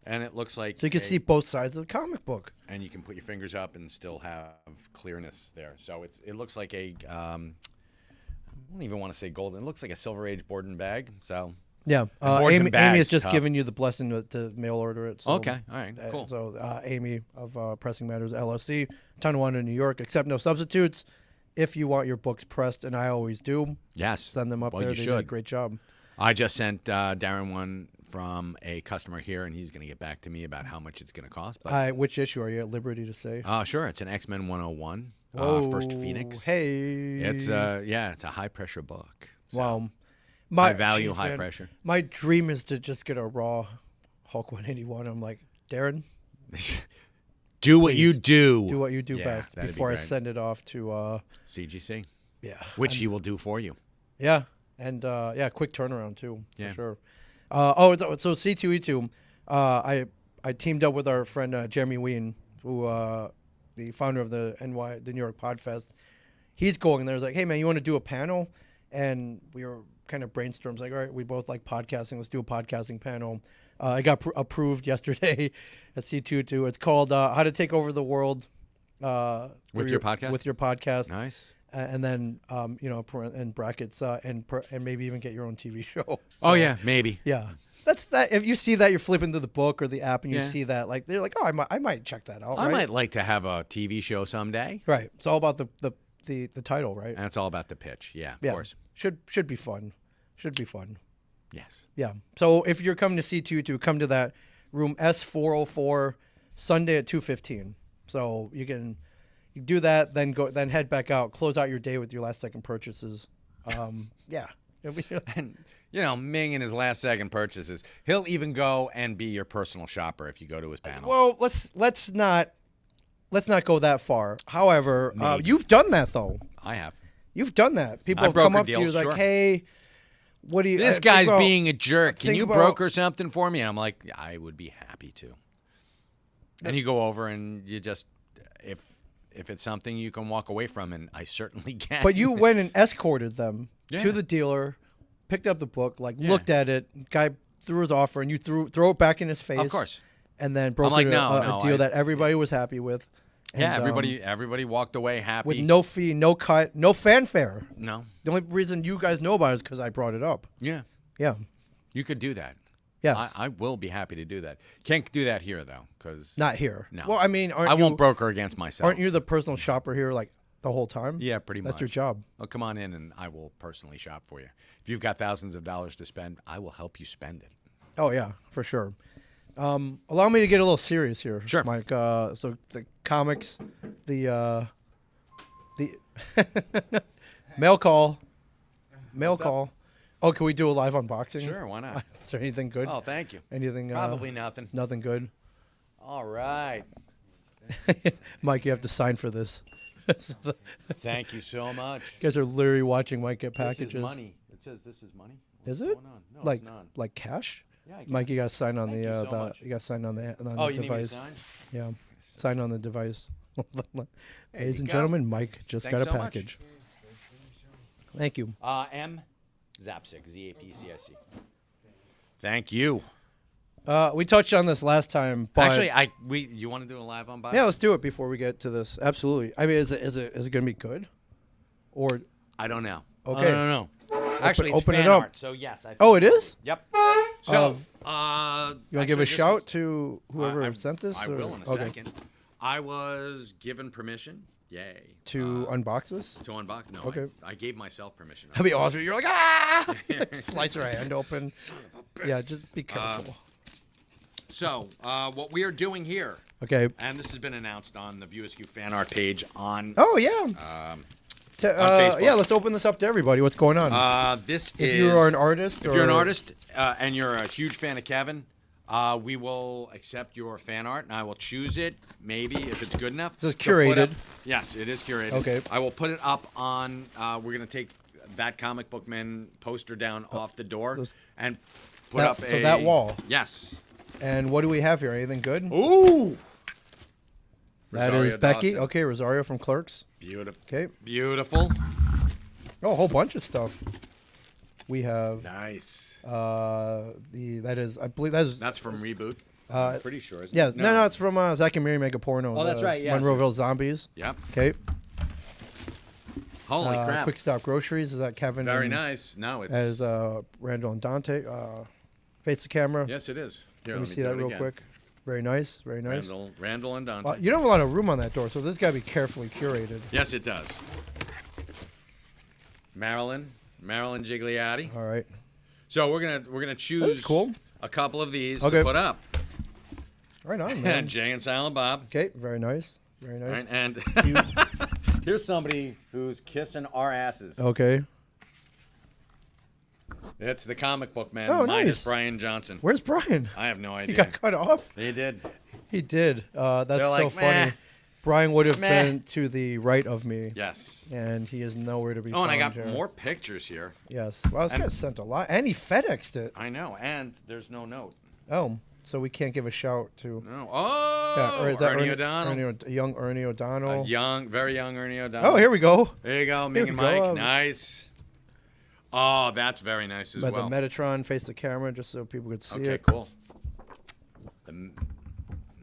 and it looks like So you can see both sides of the comic book. and you can put your fingers up and still have clearness there. So it looks like a I don't even want to say golden. It looks like a Silver Age board and bag. So Yeah, boards and Amy bags, has just tough. given you the blessing to mail order it. So, okay, all right, cool. So Amy of Pressing Matters LLC, Tonawanda, New York. Accept no substitutes. If you want your books pressed, and I always do, Yes, send them up well, there. You They should. did a great job. I just sent Darren one from a customer here, and he's going to get back to me about how much it's going to cost. But Which issue are you at liberty to say? sure, it's an XMen 101, Whoa, First Phoenix. Hey, It's it's a high pressure book. So wow. high value, jeez, high man. pressure. My dream is to just get a raw Hulk 181. I'm like, Darren, Do what Please, you do. do what you do Yeah, best that'd be before I great. send it off to CGC, yeah, which he will do for you. yeah, and quick turnaround too, Yeah. for sure. So C2E2, I teamed up with our friend Jeremy Ween, who the founder of the New York Podfest. He's going there. He's like, hey man, you want to do a panel? And we were kind of brainstorms like, all right, we both like podcasting. Let's do a podcasting panel. I got approved yesterday at C2E2. It's called How to Take Over the World. With your podcast? With your podcast. Nice. And then, in brackets, and maybe even get your own TV show. Oh So, yeah, maybe. yeah. That's that. If you see that, you're flipping through the book or the app, and you Yeah. see that, like they're like, oh, I might check that out. I right? might like to have a TV show someday. Right. It's all about the title, right? And it's all about the pitch. Yeah, of Yeah. course. Should be fun. Should be fun. Yes. Yeah. So if you're coming to C2, come to that room S404 Sunday at 2:15. So you do that, then head back out, close out your day with your last second purchases. Yeah. And Ming and his last second purchases. He'll even go and be your personal shopper if you go to his panel. Well, let's not go that far. However, Maybe. you've done that though. I have. You've done that. People I've have come brokered up to you deals, like, sure. "Hey, what do you?" This think guy's about- being a jerk. Can think you about- broker something for me? And I'm like, I would be happy to. And you go over and you just, if it's something you can walk away from, and I certainly can. But you went and escorted them Yeah. to the dealer, picked up the book, Yeah. looked at it. Guy threw his offer, and you throw it back in his face. Of course. And then brokered like, a no, deal I- that everybody was happy with. Yeah, And, everybody walked away happy. with no fee, no cut, no fanfare. No. The only reason you guys know about it is because I brought it up. Yeah. Yeah. You could do that. Yes. I will be happy to do that. Can't do that here, though, because Not here. No. Well, I mean, I won't broker against myself. Aren't you the personal shopper here, like the whole time? Yeah, pretty much. That's your job. Oh, come on in, and I will personally shop for you. If you've got thousands of dollars to spend, I will help you spend it. Oh yeah, for sure. Allow me to get a little serious here, Sure. Mike. So the comics, the mail call. Oh, can we do a live unboxing? Sure, why not? Is there anything good? Oh, thank you. Anything? Probably nothing. Nothing good. All right. Mike, you have to sign for this. Thank you so much. You guys are literally watching Mike get packages. This is money. It says this is money. Is What's it? going on? No, Like it's not. like cash? Yeah, I guess. Mike, you got to sign on Thank the you so much. you got to sign on the Oh, the you need me to device. sign? Yeah. Sign on the device. Ladies you and go. gentlemen, Mike just Thanks got a so much. package. Thank you. M. Zapcic, Z-A-P-C-I-C. Thank you. We touched on this last time, but Actually, you want to do a live unboxing? yeah, let's do it before we get to this. Absolutely. I mean, is it going to be good? Or I don't know. Okay. I don't know. Actually, it's open fan it up. art, so yes. I think oh, it is? Yep. So, You want to give a shout to whoever sent this? I or- will in a okay. second. I was given permission. Yay. To unbox this? To unbox. No, Okay. I gave myself permission. That'd be awesome. You're like, ah! Slice your hand open. Yeah, just be careful. So, what we are doing here, Okay. and this has been announced on the View Askew fan art page on Oh, yeah. on Facebook. Yeah, let's open this up to everybody. What's going on? This if is. you are an artist, If you're an artist and you're a huge fan of Kevin, we will accept your fan art, and I will choose it, maybe, if it's good enough. So it's to put up- curated. Yes, it is curated. Okay. I will put it up on, we're going to take that Comic Book Men poster down off the door and put that- up so that wall. Yes. And what do we have here? Anything good? Ooh! That Rosario is Becky. Dawson. Okay, Rosario from Clerks. Beautiful. Okay. Beautiful. Oh, a whole bunch of stuff. We have Nice. that is I believe that is That's from Reboot. I'm pretty sure, isn't yeah it? no it's from Zach and Miri Make a Porno. Oh, that's right, yes. Monroeville Zombies. Yep. Okay. Holy crap. Quick Stop Groceries. Is that Kevin? Very and- nice. No, it's... As Randall and Dante. Face the camera. Yes, it is. Here, Let me see do that it real again. quick. Very nice. Very nice. Randall and Dante. You don't have a lot of room on that door, so this got to be carefully curated. Yes, it does. Marilyn Gigliotti. All right. So we're gonna choose cool. a couple of these Okay. to put up. Right on, man. And Jay and Silent Bob. Okay. Very nice. Very nice. Right, and here's somebody who's kissing our asses. Okay. It's the Comic Book Man Oh, minus nice. Brian Johnson. Where's Brian? I have no He idea. got cut off. He did. He did. That's They're so like, funny. "Meh." Brian would have Meh. been to the right of me. Yes. And he is nowhere to be Oh, found. and I got here. more pictures here. Yes. Well, this And- guy sent a lot. And he FedExed it. I know, and there's no note. Oh, so we can't give a shout to. No. Oh, or is that Ernie O'Donnell. Young Ernie O'Donnell. Very young Ernie O'Donnell. Oh, here we go. There you go, Ming Here and we go. Mike. Nice. Oh, that's very nice as By well. the Metatron, face the camera, just so people could see Okay, it. cool. The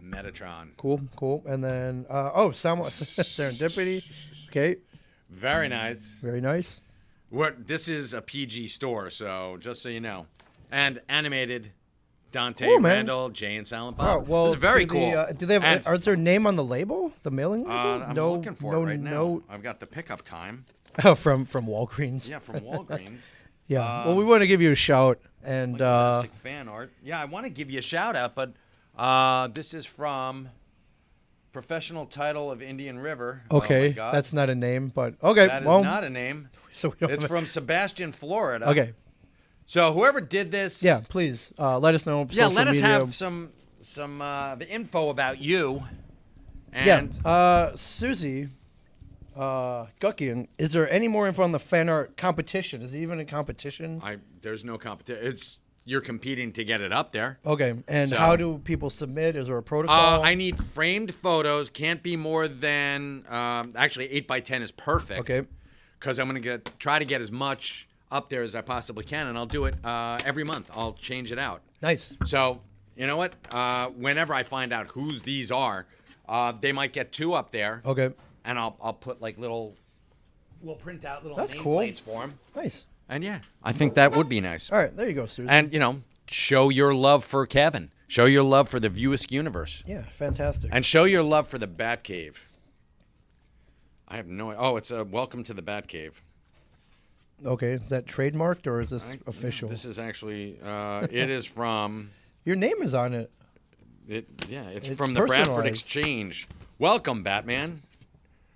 Metatron. Cool. And then, Serendipity. Okay, Very nice. very nice. This is a PG store, so just so you know. And animated Dante, Cool, man. Randall, Jay, and Silent Oh, Bob. well, This is very do cool. do they have? And, Is there a name on the label? The mailing label? I'm no, looking for no it right now. note. I've got the pickup time. Oh, from Walgreens. Yeah, from Walgreens. Yeah. Well, we want to give you a shout, and Like Zapcic fan art. Yeah, I want to give you a shout out, but this is from Professional Title of Indian River. okay, Oh my God. that's not a name, but okay. That is well, not a name. so we don't It's have- from Sebastian, Florida. Okay. So whoever did this, Yeah, please let us know. yeah, social let us media. have some the info about you. And Yeah. Susie Guckian, is there any more info on the fan art competition? Is it even a competition? there's no competition. You're competing to get it up there. Okay. And So- how do people submit? Is there a protocol? I need framed photos. Can't be more than actually 8x10 is perfect. Okay. Because I'm gonna try to get as much up there as I possibly can, and I'll do it every month. I'll change it out. Nice. So you know what? Whenever I find out whose these are, they might get 2 up there. Okay. And I'll put like little print out little That's cool. nameplates for them. Nice. And yeah, I think that would be nice. All right. There you go, Susie. And show your love for Kevin. Show your love for the Viewisk universe. Yeah. Fantastic. And show your love for the Batcave. I have no idea. Oh, it's a welcome to the Batcave. Okay. Is that trademarked or is this official? This is actually, it is from, Your name is on it. it's It's from the Bradford personalized. Exchange. Welcome, Batman.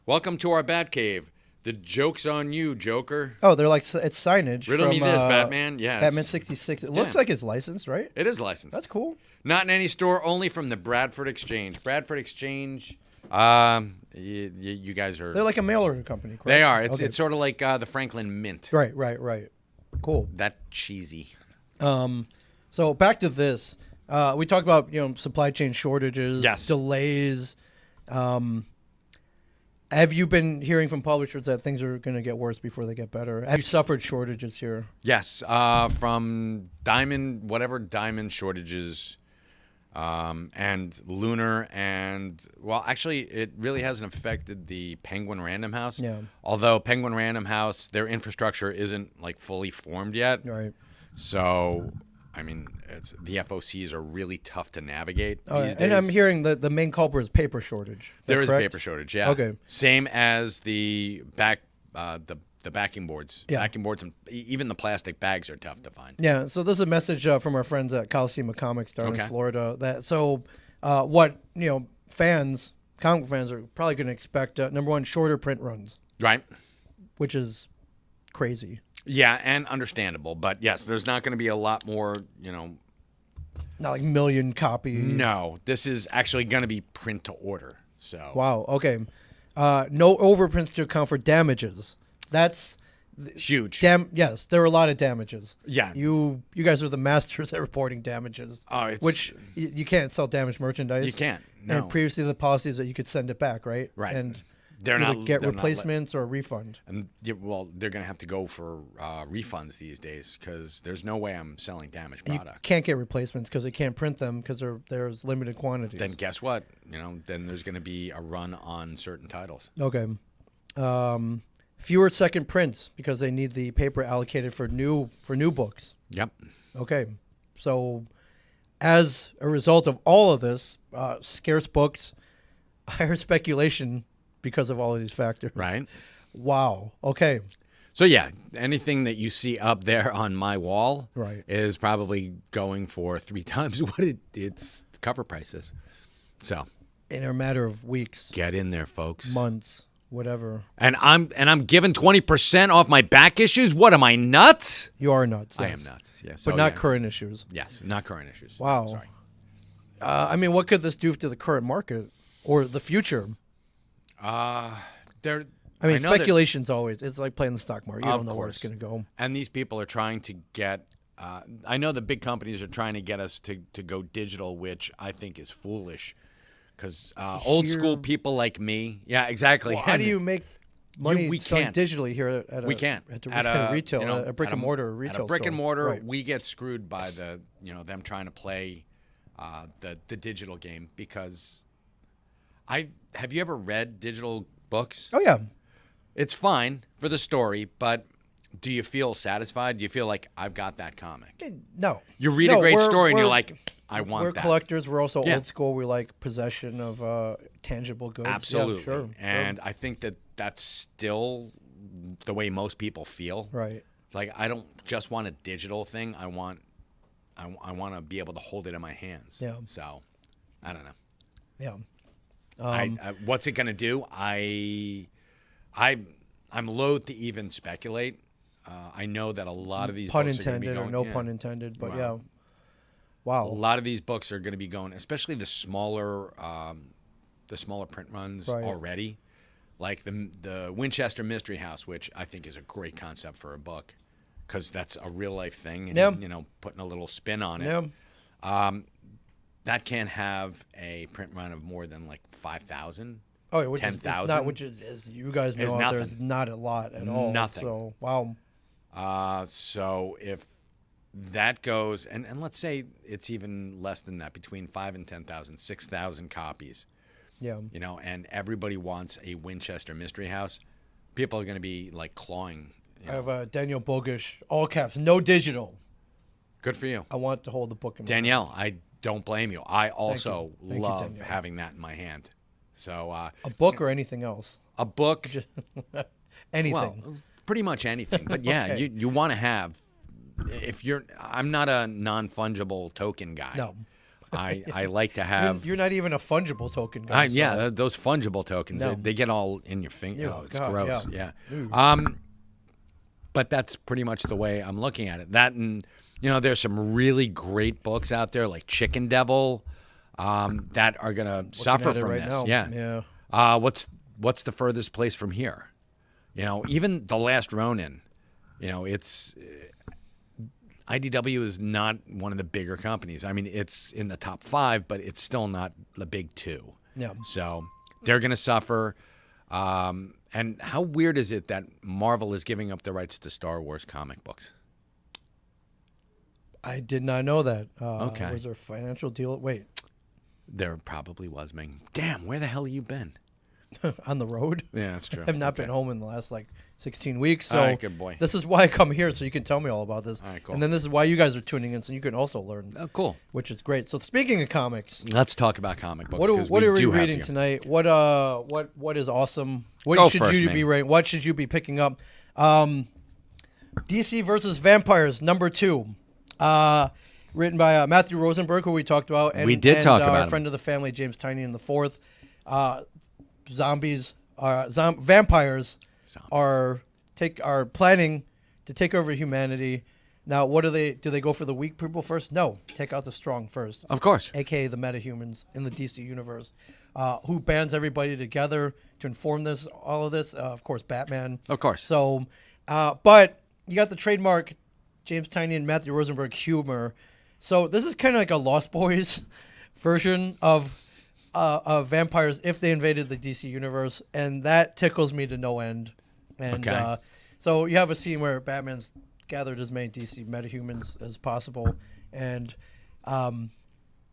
Welcome to our Batcave. The joke's on you, Joker. Oh, they're like it's signage. Riddle from, me this, Batman. Yeah, Batman 66. It looks like it's licensed, right? It is licensed. That's cool. Not in any store, only from the Bradford Exchange. Bradford Exchange. You guys are. They're like a mail order company. Correct? They are. Okay. It's sort of like the Franklin Mint. Right. Cool. That cheesy. So back to this. We talked about supply chain shortages, Yes. delays. Have you been hearing from publishers that things are going to get worse before they get better? Have you suffered shortages here? Yes, from diamond shortages, and lunar, and actually, it really hasn't affected the Penguin Random House. Yeah. Although Penguin Random House, their infrastructure isn't like fully formed yet. Right. So, I mean, the FOCs are really tough to navigate these days. And I'm hearing that the main culprit is paper shortage. There is a correct? paper shortage. Yeah. Okay. Same as the backing boards. Yeah. Backing boards and even the plastic bags are tough to find. Yeah, so this is a message from our friends at Coliseum of Comics down in Okay. Florida. What comic fans are probably going to expect. Number one, shorter print runs, Right. which is crazy. Yeah, and understandable. But yes, there's not going to be a lot more, Not like million copy. No, this is actually going to be print to order. So Wow. Okay. No overprints to account for damages. That's huge. Yes, there are a lot of damages. Yeah. You guys are the masters at reporting damages. Oh, it's- which you can't sell damaged merchandise. You can't. No. And previously the policy is that you could send it back, right? Right. And They're either not get they're not replacements or a refund. And they're going to have to go for refunds these days because there's no way I'm selling damaged You product. can't get replacements because they can't print them because there's limited quantities. Then guess what? Then there's going to be a run on certain titles. Okay. Fewer second prints because they need the paper allocated for new books. Yep. Okay. So as a result of all of this, scarce books, higher speculation because of all of these factors. Right. Wow. Okay. So yeah, anything that you see up there on my wall Right. is probably going for 3 times what its cover price is. So In a matter of weeks, get in there, folks. months, whatever. And I'm giving 20% off my back issues. What am I, nuts? You are nuts. I yes. am nuts. Yes, But not current issues. Yes, not current issues. Wow. Sorry. What could this do to the current market or the future? There. I mean, know that- speculation's it's like playing the stock market. You Of don't know where it's course. going to go. And these people are trying to get. I know the big companies are trying to get us to go digital, which I think is foolish. Because old school people like me, yeah, exactly. Well, how do you make money we selling can't. digitally here at We can't. a retail, a brick and mortar At retail a brick and store? mortar, Right. we get screwed by them trying to play the digital game. Because have you ever read digital books? Oh yeah, It's fine for the story, but do you feel satisfied? Do you feel like I've got that comic? no. You read No, a great we're- story and you're we're- like, I want We're that. collectors. We're also Yeah. old school. We like possession of tangible goods. Yeah, Absolutely. sure. And I think that that's still the way most people feel. Right. It's like I don't just want a digital thing. I want to be able to hold it in my hands. Yeah. So, I don't know. Yeah. What's it going to do? I'm loath to even speculate. I know that a lot of these Pun books are going to be intended or going, no yeah. pun intended, but Wow. yeah. A Wow. lot of these books are going to be going, especially the smaller print runs Right. already, like the Winchester Mystery House, which I think is a great concept for a book, because that's a real life thing, and Yeah. putting a little spin on it. Yeah. That can't have a print run of more than like 5,000. Oh, yeah, which is 10,000? not. Which is, as you guys know, Is out there's nothing. not a lot at all. Nothing. So wow. So if that goes, and let's say it's even less than that, between 5 and 10,000, 6,000 copies. Yeah. And everybody wants a Winchester Mystery House. People are going to be like clawing. I have Daniel Bogish, all caps, no digital. Good for you, I want to hold the book in my hand. Danielle. I don't blame you. I also Thank you, love Danielle. having that in my hand. So A book or anything else? a book, Anything. well, pretty much anything. But yeah, Okay. you want to have. I'm not a non-fungible token guy. No. I like to have. You're not even a fungible token guy. so- Those fungible tokens, No. they get all in your finger. Yeah, Oh, it's God, gross. yeah. Yeah. But that's pretty much the way I'm looking at it. That and there's some really great books out there like Chicken Devil that are gonna suffer at it from right this. now. Yeah. Yeah. What's the furthest place from here? Even The Last Ronin. It's IDW is not one of the bigger companies. I mean, it's in the top 5, but it's still not the big 2. Yeah. So they're going to suffer. And how weird is it that Marvel is giving up the rights to Star Wars comic books? I did not know that. Okay. Was there a financial deal? Wait, There probably was, Ming. Damn, where the hell have you been? on the road? Yeah, that's true. I've not Okay. been home in the last 16 weeks. So All right, good boy. this is why I come here, so you can tell me all about this. All right, cool. And then this is why you guys are tuning in, so you can also learn, Oh, cool. which is great. So speaking of comics, Let's talk about comic books. what are 'cause we do have reading to. tonight? What is awesome? What Go should first, you Ming. be reading? What should you be picking up? DC versus Vampires #2, written by Matthew Rosenberg, who we talked about. And, We did talk our about him. friend of the family, James Tynion the fourth. Vampires are planning to take over humanity. Now, what do they go for the weak people first? No, take out the strong first. Of course. AKA the metahumans in the DC universe, who bands everybody together to inform all of this. Of course, Batman. Of course. So, but you got the trademark James Tynion and Matthew Rosenberg humor. So this is kind of like a Lost Boys version of vampires if they invaded the DC universe, and that tickles me to no end. And Okay. so you have a scene where Batman's gathered as many DC metahumans as possible, and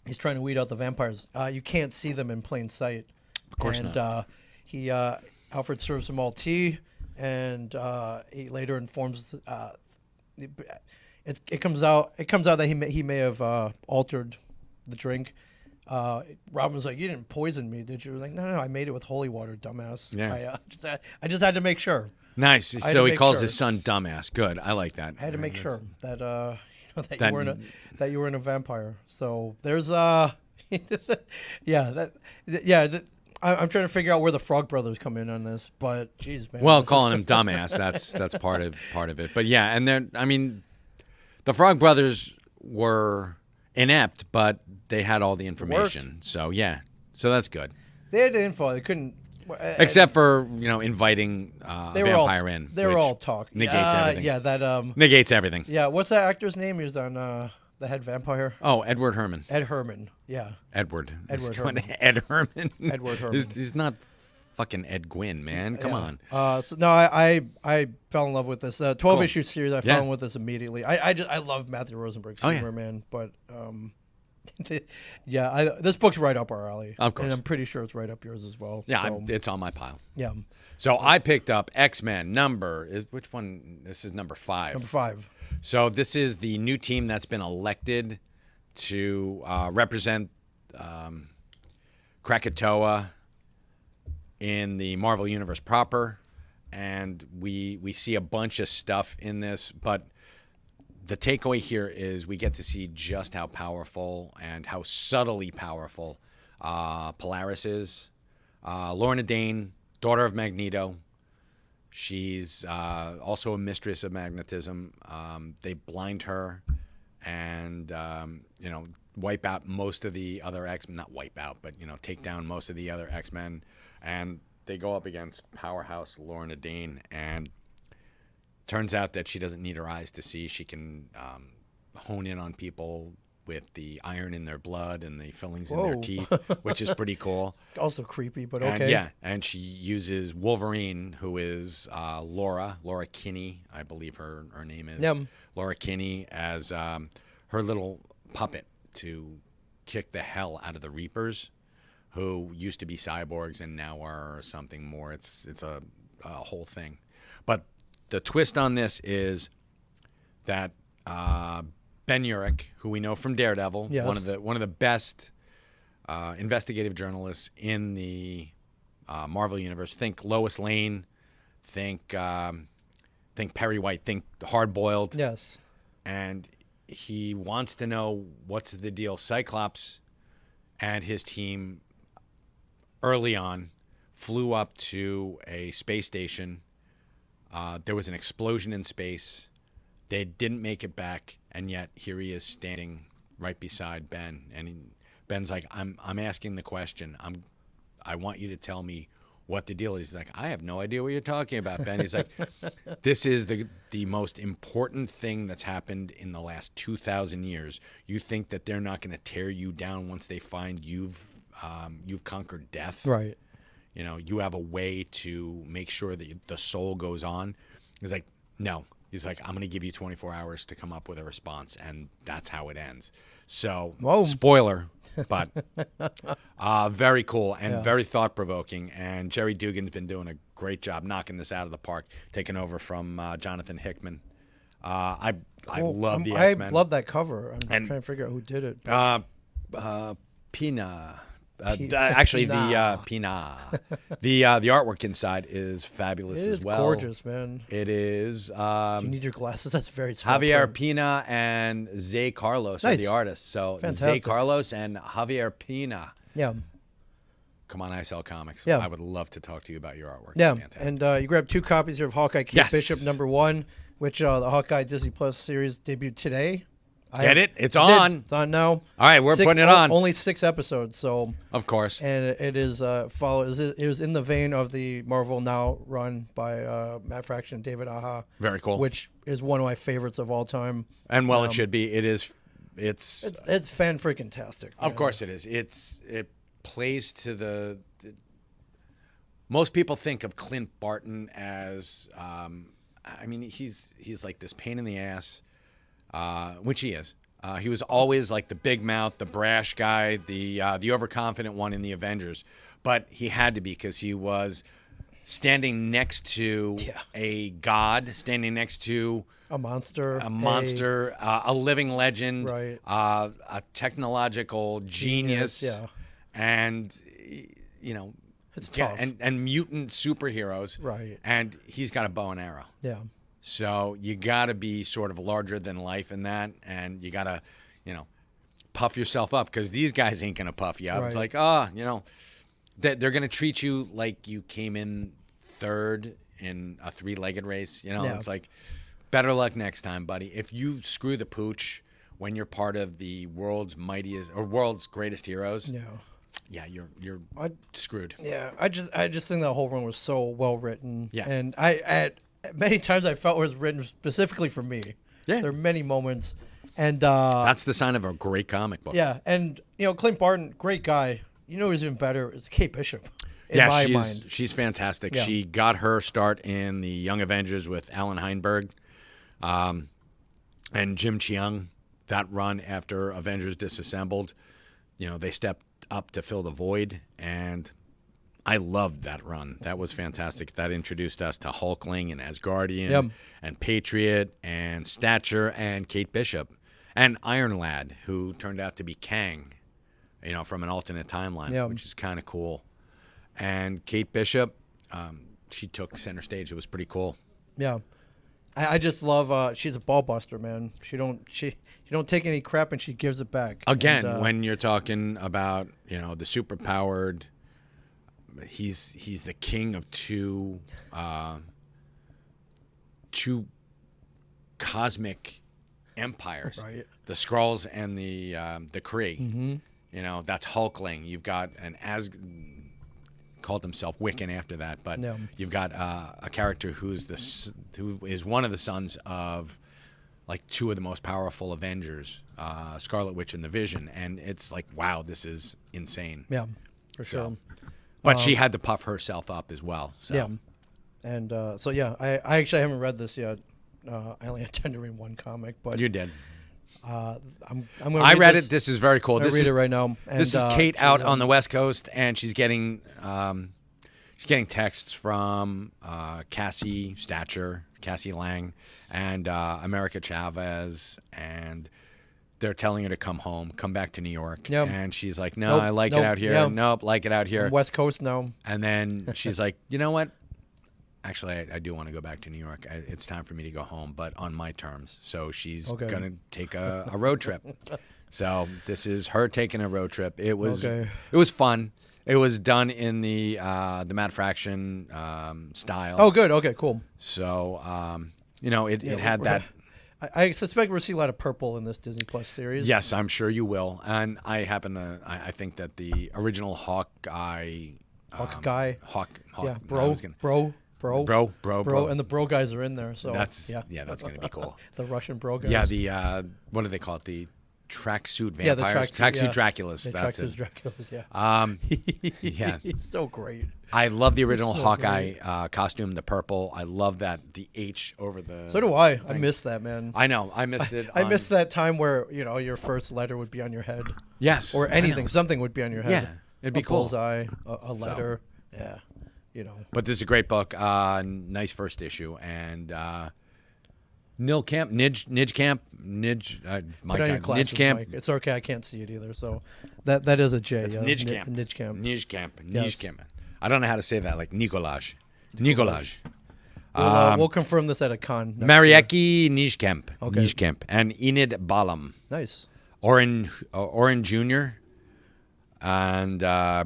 he's trying to weed out the vampires. You can't see them in plain sight. Of course and, not. Alfred serves them all tea, and he later informs. It comes out that he may have altered the drink. Robin's like, "You didn't poison me, did you?" Like, no, I made it with holy water, dumbass. Yeah. I just had to make sure. Nice. had to So he make calls sure. his son dumbass. Good. I like that. I had to make sure that that That- you weren't a vampire. So there's I'm trying to figure out where the Frog Brothers come in on this, but geez, man. Well, this is- calling him dumbass, that's part of it. But yeah, and the Frog Brothers were inept, but they had all the information. So yeah. So that's good. they had the info. They couldn't. Except for, inviting they were all vampire in. They were which all talk. negates everything. Yeah, that Negates everything. Yeah, what's that actor's name? He was on The Head Vampire. Oh, Edward Herman. Ed Herman. Yeah. Edward. Edward Come on, Herman. Ed Herman. Edward Herman. He's not fucking Ed Gwynn, man. Come on. So no, I fell in love with this 12 issue series. I fell Yeah. in with this immediately. I love Matthew Rosenberg's Oh, yeah. humor, man. But this book's right up our alley. Of course. and I'm pretty sure it's right up yours as well. Yeah, so, it's on my pile. yeah. So I picked up XMen which one? This is number 5. Number 5. So this is the new team that's been elected to represent Krakatoa in the Marvel Universe proper, and we see a bunch of stuff in this, but the takeaway here is we get to see just how powerful and how subtly powerful Polaris is. Lorna Dane, daughter of Magneto. She's also a mistress of magnetism. They blind her and, wipe out most of the other X-Men. Not wipe out, but, take down most of the other X-Men. And they go up against powerhouse Lorna Dane. And turns out that she doesn't need her eyes to see. She can hone in on people with the iron in their blood and the fillings in their Whoa. teeth, which is pretty cool. Also creepy, but And okay. yeah, and she uses Wolverine, who is Laura Kinney, I believe her name is. Yep. Laura Kinney, as her little puppet to kick the hell out of the Reapers, who used to be cyborgs and now are something more. It's a whole thing. But the twist on this is that Ben Urich, who we know from Daredevil, Yes. one of the best investigative journalists in the Marvel universe. Think Lois Lane, think Perry White, think Hard Boiled, Yes. and he wants to know what's the deal. Cyclops and his team early on flew up to a space station. There was an explosion in space. They didn't make it back, and yet here he is standing right beside Ben, and Ben's like, "I'm asking the question. I want you to tell me what the deal is." He's like, "I have no idea what you're talking about, Ben." He's like, "This is the most important thing that's happened in the last 2,000 years. You think that they're not going to tear you down once they find you've conquered death? Right. You know, you have a way to make sure that the soul goes on." He's like, "No." He's like, "I'm going to give you 24 hours to come up with a response," and that's how it ends. So, Whoa. spoiler, but very cool and very thought-provoking. And Jerry Dugan's been doing a great job knocking this out of the park, taking over from Jonathan Hickman. I love the X-Men. I love that cover. I'm And- trying to figure out who did it. Pina. Actually, the Pina. The artwork inside is fabulous It as is well. gorgeous, man. It is. You need your glasses. That's very small Javier print. Pina and Zay Carlos are Nice. the artists. So Zay Fantastic. Carlos and Javier Pina. Yeah. Come on, ISL Comics. Yeah. I would love to talk to you about your artwork. Yeah. It's fantastic. And you grabbed 2 copies here of Hawkeye Kate Yes. Bishop #1, which the Hawkeye Disney Plus series debuted today. Get it? It's did. on. It's on now. All right, we're putting it on. Only 6 episodes, so Of course. and it is it was in the vein of the Marvel Now run by Matt Fraction and David Aja, Very cool. which is one of my favorites of all time. And well, it should be. It is. It's It's fan freaking tastic. Of course it is. It plays to the most people think of Clint Barton as I mean he's like this pain in the ass, which he is. He was always like the big mouth, the brash guy, the overconfident one in the Avengers, but he had to be because he was standing next to a god, standing next to a monster, a living legend, Right. A technological genius, yeah. and you know, It's tough. and mutant superheroes, Right. And he's got a bow and arrow, Yeah. so you got to be sort of larger than life in that, and you got to, puff yourself up because these guys ain't gonna puff you up. It's Right. like, they're gonna treat you like you came in third in a 3-legged race. Yeah. It's like, better luck next time, buddy. If you screw the pooch when you're part of the world's mightiest or world's greatest heroes, Yeah. you're screwed. Yeah, I just think that whole run was so well written. Yeah. And I at many times I felt it was written specifically for me. Yeah. There are many moments, and That's the sign of a great comic book. yeah, and Clint Barton, great guy. Who's even better is Kate Bishop. In my mind. She's fantastic. Yeah. She got her start in the Young Avengers with Alan Heinberg, and Jim Cheung. That run after Avengers Disassembled, they stepped up to fill the void, and I loved that run. That was fantastic. That introduced us to Hulkling and Asgardian Yep. and Patriot and Stature and Kate Bishop and Iron Lad, who turned out to be Kang, from an alternate timeline, Yeah. which is kind of cool. And Kate Bishop, she took center stage. It was pretty cool. Yeah, I just love. She's a ball buster, man. She don't take any crap and she gives it back. Again, And, when you're talking about the superpowered, he's the king of two cosmic empires, Right. the Skrulls and the Kree. Mm-hmm. That's Hulkling. You've got an called himself Wiccan after that, but Yeah. you've got a character who is one of the sons of like 2 of the most powerful Avengers, Scarlet Witch and the Vision, and it's like, wow, this is insane. yeah, for sure. But she had to puff herself up as well. So. Yeah, and I actually haven't read this yet. I only intend to read one comic, but You did. I'm gonna. I read this. it. This is very cool. I This read is it right now. And, this is Kate out she's, on the West Coast, and she's getting texts from Cassie Stature, Cassie Lang, and America Chavez, and they're telling her to come home, come back to New York. Yep. And she's like, no, Nope, I like nope, it out here. yeah. Nope, like it out here. West Coast now. And then she's like, you know what? Actually, I do want to go back to New York. It's time for me to go home, but on my terms. So she's Okay. going to take a road trip. So this is her taking a road trip. It was Okay. it was fun. It was done in the Matt Fraction style. Oh, good. Okay, cool. So it had that. I suspect we'll see a lot of purple in this Disney Plus series. Yes, I'm sure you will. And I think that the original Hawkeye. Hawkeye. Hawk. Yeah, I bro, was gonna- bro, Bro. and the bro guys are in there. So That's gonna be cool. the Russian bro guys. Yeah, the what do they call it? The tracksuit Yeah, the vampires, tracksuit, yeah. Draculas. The That's Traxxas it. Draculas. Yeah. Yeah, He's so great. I love the original so Hawkeye costume, the purple. I love that the H over the. So do I. I miss that, man. I know. I missed it. I miss that time where your first letter would be on your head, Yes. or I know. anything. Something would be on your head. Yeah, it'd be a cool. bullseye, a letter. Yeah. But this is a great book. Nice first issue, and Nij Camp. My Put on your God, glasses, Nij Camp. Mike. It's okay. I can't see it either. So that is a J. It's yeah. Nij Camp. Nij Camp. Nij Camp. Yes. Nij Camp. I don't know how to say that. Like Nicolaj. Nicolaj. We'll confirm this at a con. next year. Marieki Nijkamp. Okay. Nijkamp. And Enid Balam. Nice. Oren Jr. and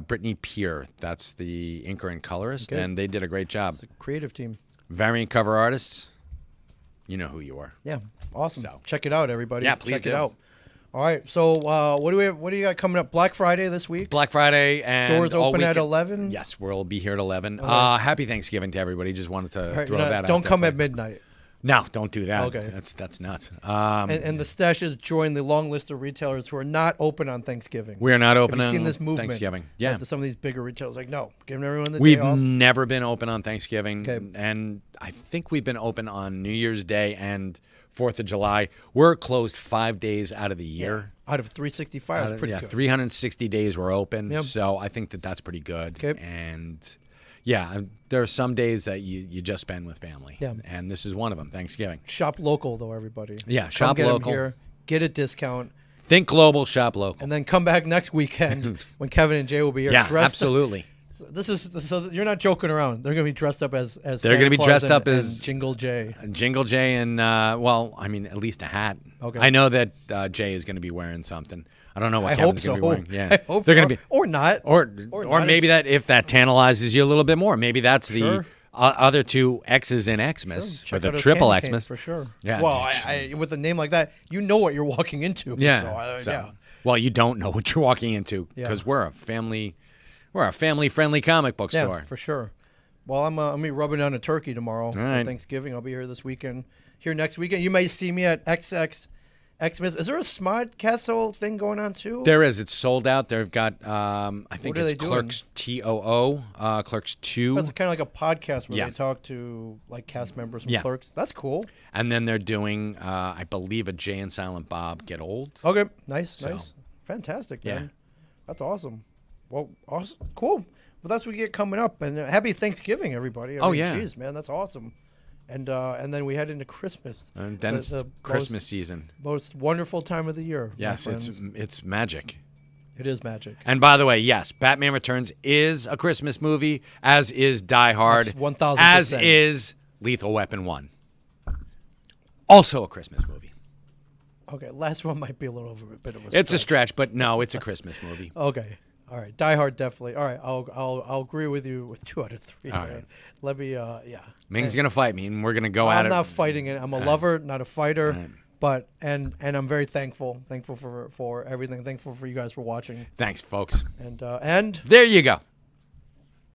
Brittany Peer. That's the inker and colorist. Okay. And they did a great job. It's a creative team. Variant cover artists. You know who you are. Yeah. Awesome. So. Check it out, everybody. Yeah, please check do. it out. All right. So what do you got coming up? Black Friday this week. Black Friday and Doors all open at weekend. 11. Yes, we'll be here at 11. Okay. Happy Thanksgiving to everybody. Just wanted to All right, throw that out don't there come for at you. midnight. No, don't do that. Okay. That's nuts. And the stashes join the long list of retailers who are not open on Thanksgiving. We are not Have open you on seen this movement? Thanksgiving. Like Yeah. some of these bigger retailers like, no, giving everyone the We've day off. never been open on Thanksgiving. Okay. And I think we've been open on New Year's Day and 4th of July. We're closed 5 days out of the year. Out of 365, it's pretty good. 360 days we're open. Yep. So I think that that's pretty good. Okay. And yeah, there are some days that you just spend with family. Yeah. And this is one of them, Thanksgiving. Shop local, though, everybody. Yeah, Come shop get 'em local. here, get a discount, Think global, shop local. and then come back next weekend when Kevin and Jay will be here. Yeah, dressed absolutely. So you're not joking around. They're going to be dressed up as They're Santa gonna be Claus dressed and- up and as- Jingle Jay. Jingle Jay and, at least a hat. Okay. I know that Jay is going to be wearing something. I don't know what I Kevin's hope going so. to be wearing. Yeah. I hope They're so. going to be. Or not. Or not. maybe It's- that if that tantalizes you a little bit more, maybe that's the Sure. other two X's in Xmas Check or the out his triple candy cane Xmas. for sure. Yeah. Well, with a name like that, you know what you're walking into. Yeah. So, yeah. Well, you don't know what you're walking into Yeah. because we're a family-friendly comic book Yeah, store. for sure. Well, I'm gonna be rubbing down a turkey tomorrow for right. Thanksgiving. I'll be here this weekend. Here next weekend. You may see me at Xmas. Is there a Smod Castle thing going on too? There is. It's sold out. They've got, I think What are it's they doing? Clerks TOO, Clerks 2. It's kind of like a podcast where Yeah. they talk to like cast members from Yeah. Clerks. That's cool. And then they're doing, I believe, a Jay and Silent Bob Get Old. Okay, nice, So. nice, fantastic, Yeah. man. That's awesome. Well, awesome, cool. Well, that's what we get coming up, and happy Thanksgiving, everybody. Oh, yeah. geez, man, that's awesome. And then we head into Christmas. And then it's The Christmas season. most wonderful time of the year. my Yes, friends. it's magic. It is magic. And by the way, yes, Batman Returns is a Christmas movie, as is Die Hard, That's 1000%. as is Lethal Weapon 1. Also a Christmas movie. Okay, last one might be a little bit of a. It's a stretch, but no, it's a Christmas movie. Okay. All right, Die Hard definitely. All right, I'll agree with you with 2 out of 3. All man. right. Let me yeah. Ming's gonna fight me, and we're gonna go at I'm it. not fighting it. I'm a lover, not a fighter. All right. But and I'm very thankful for everything. Thankful for you guys for watching. Thanks, folks. And There you go.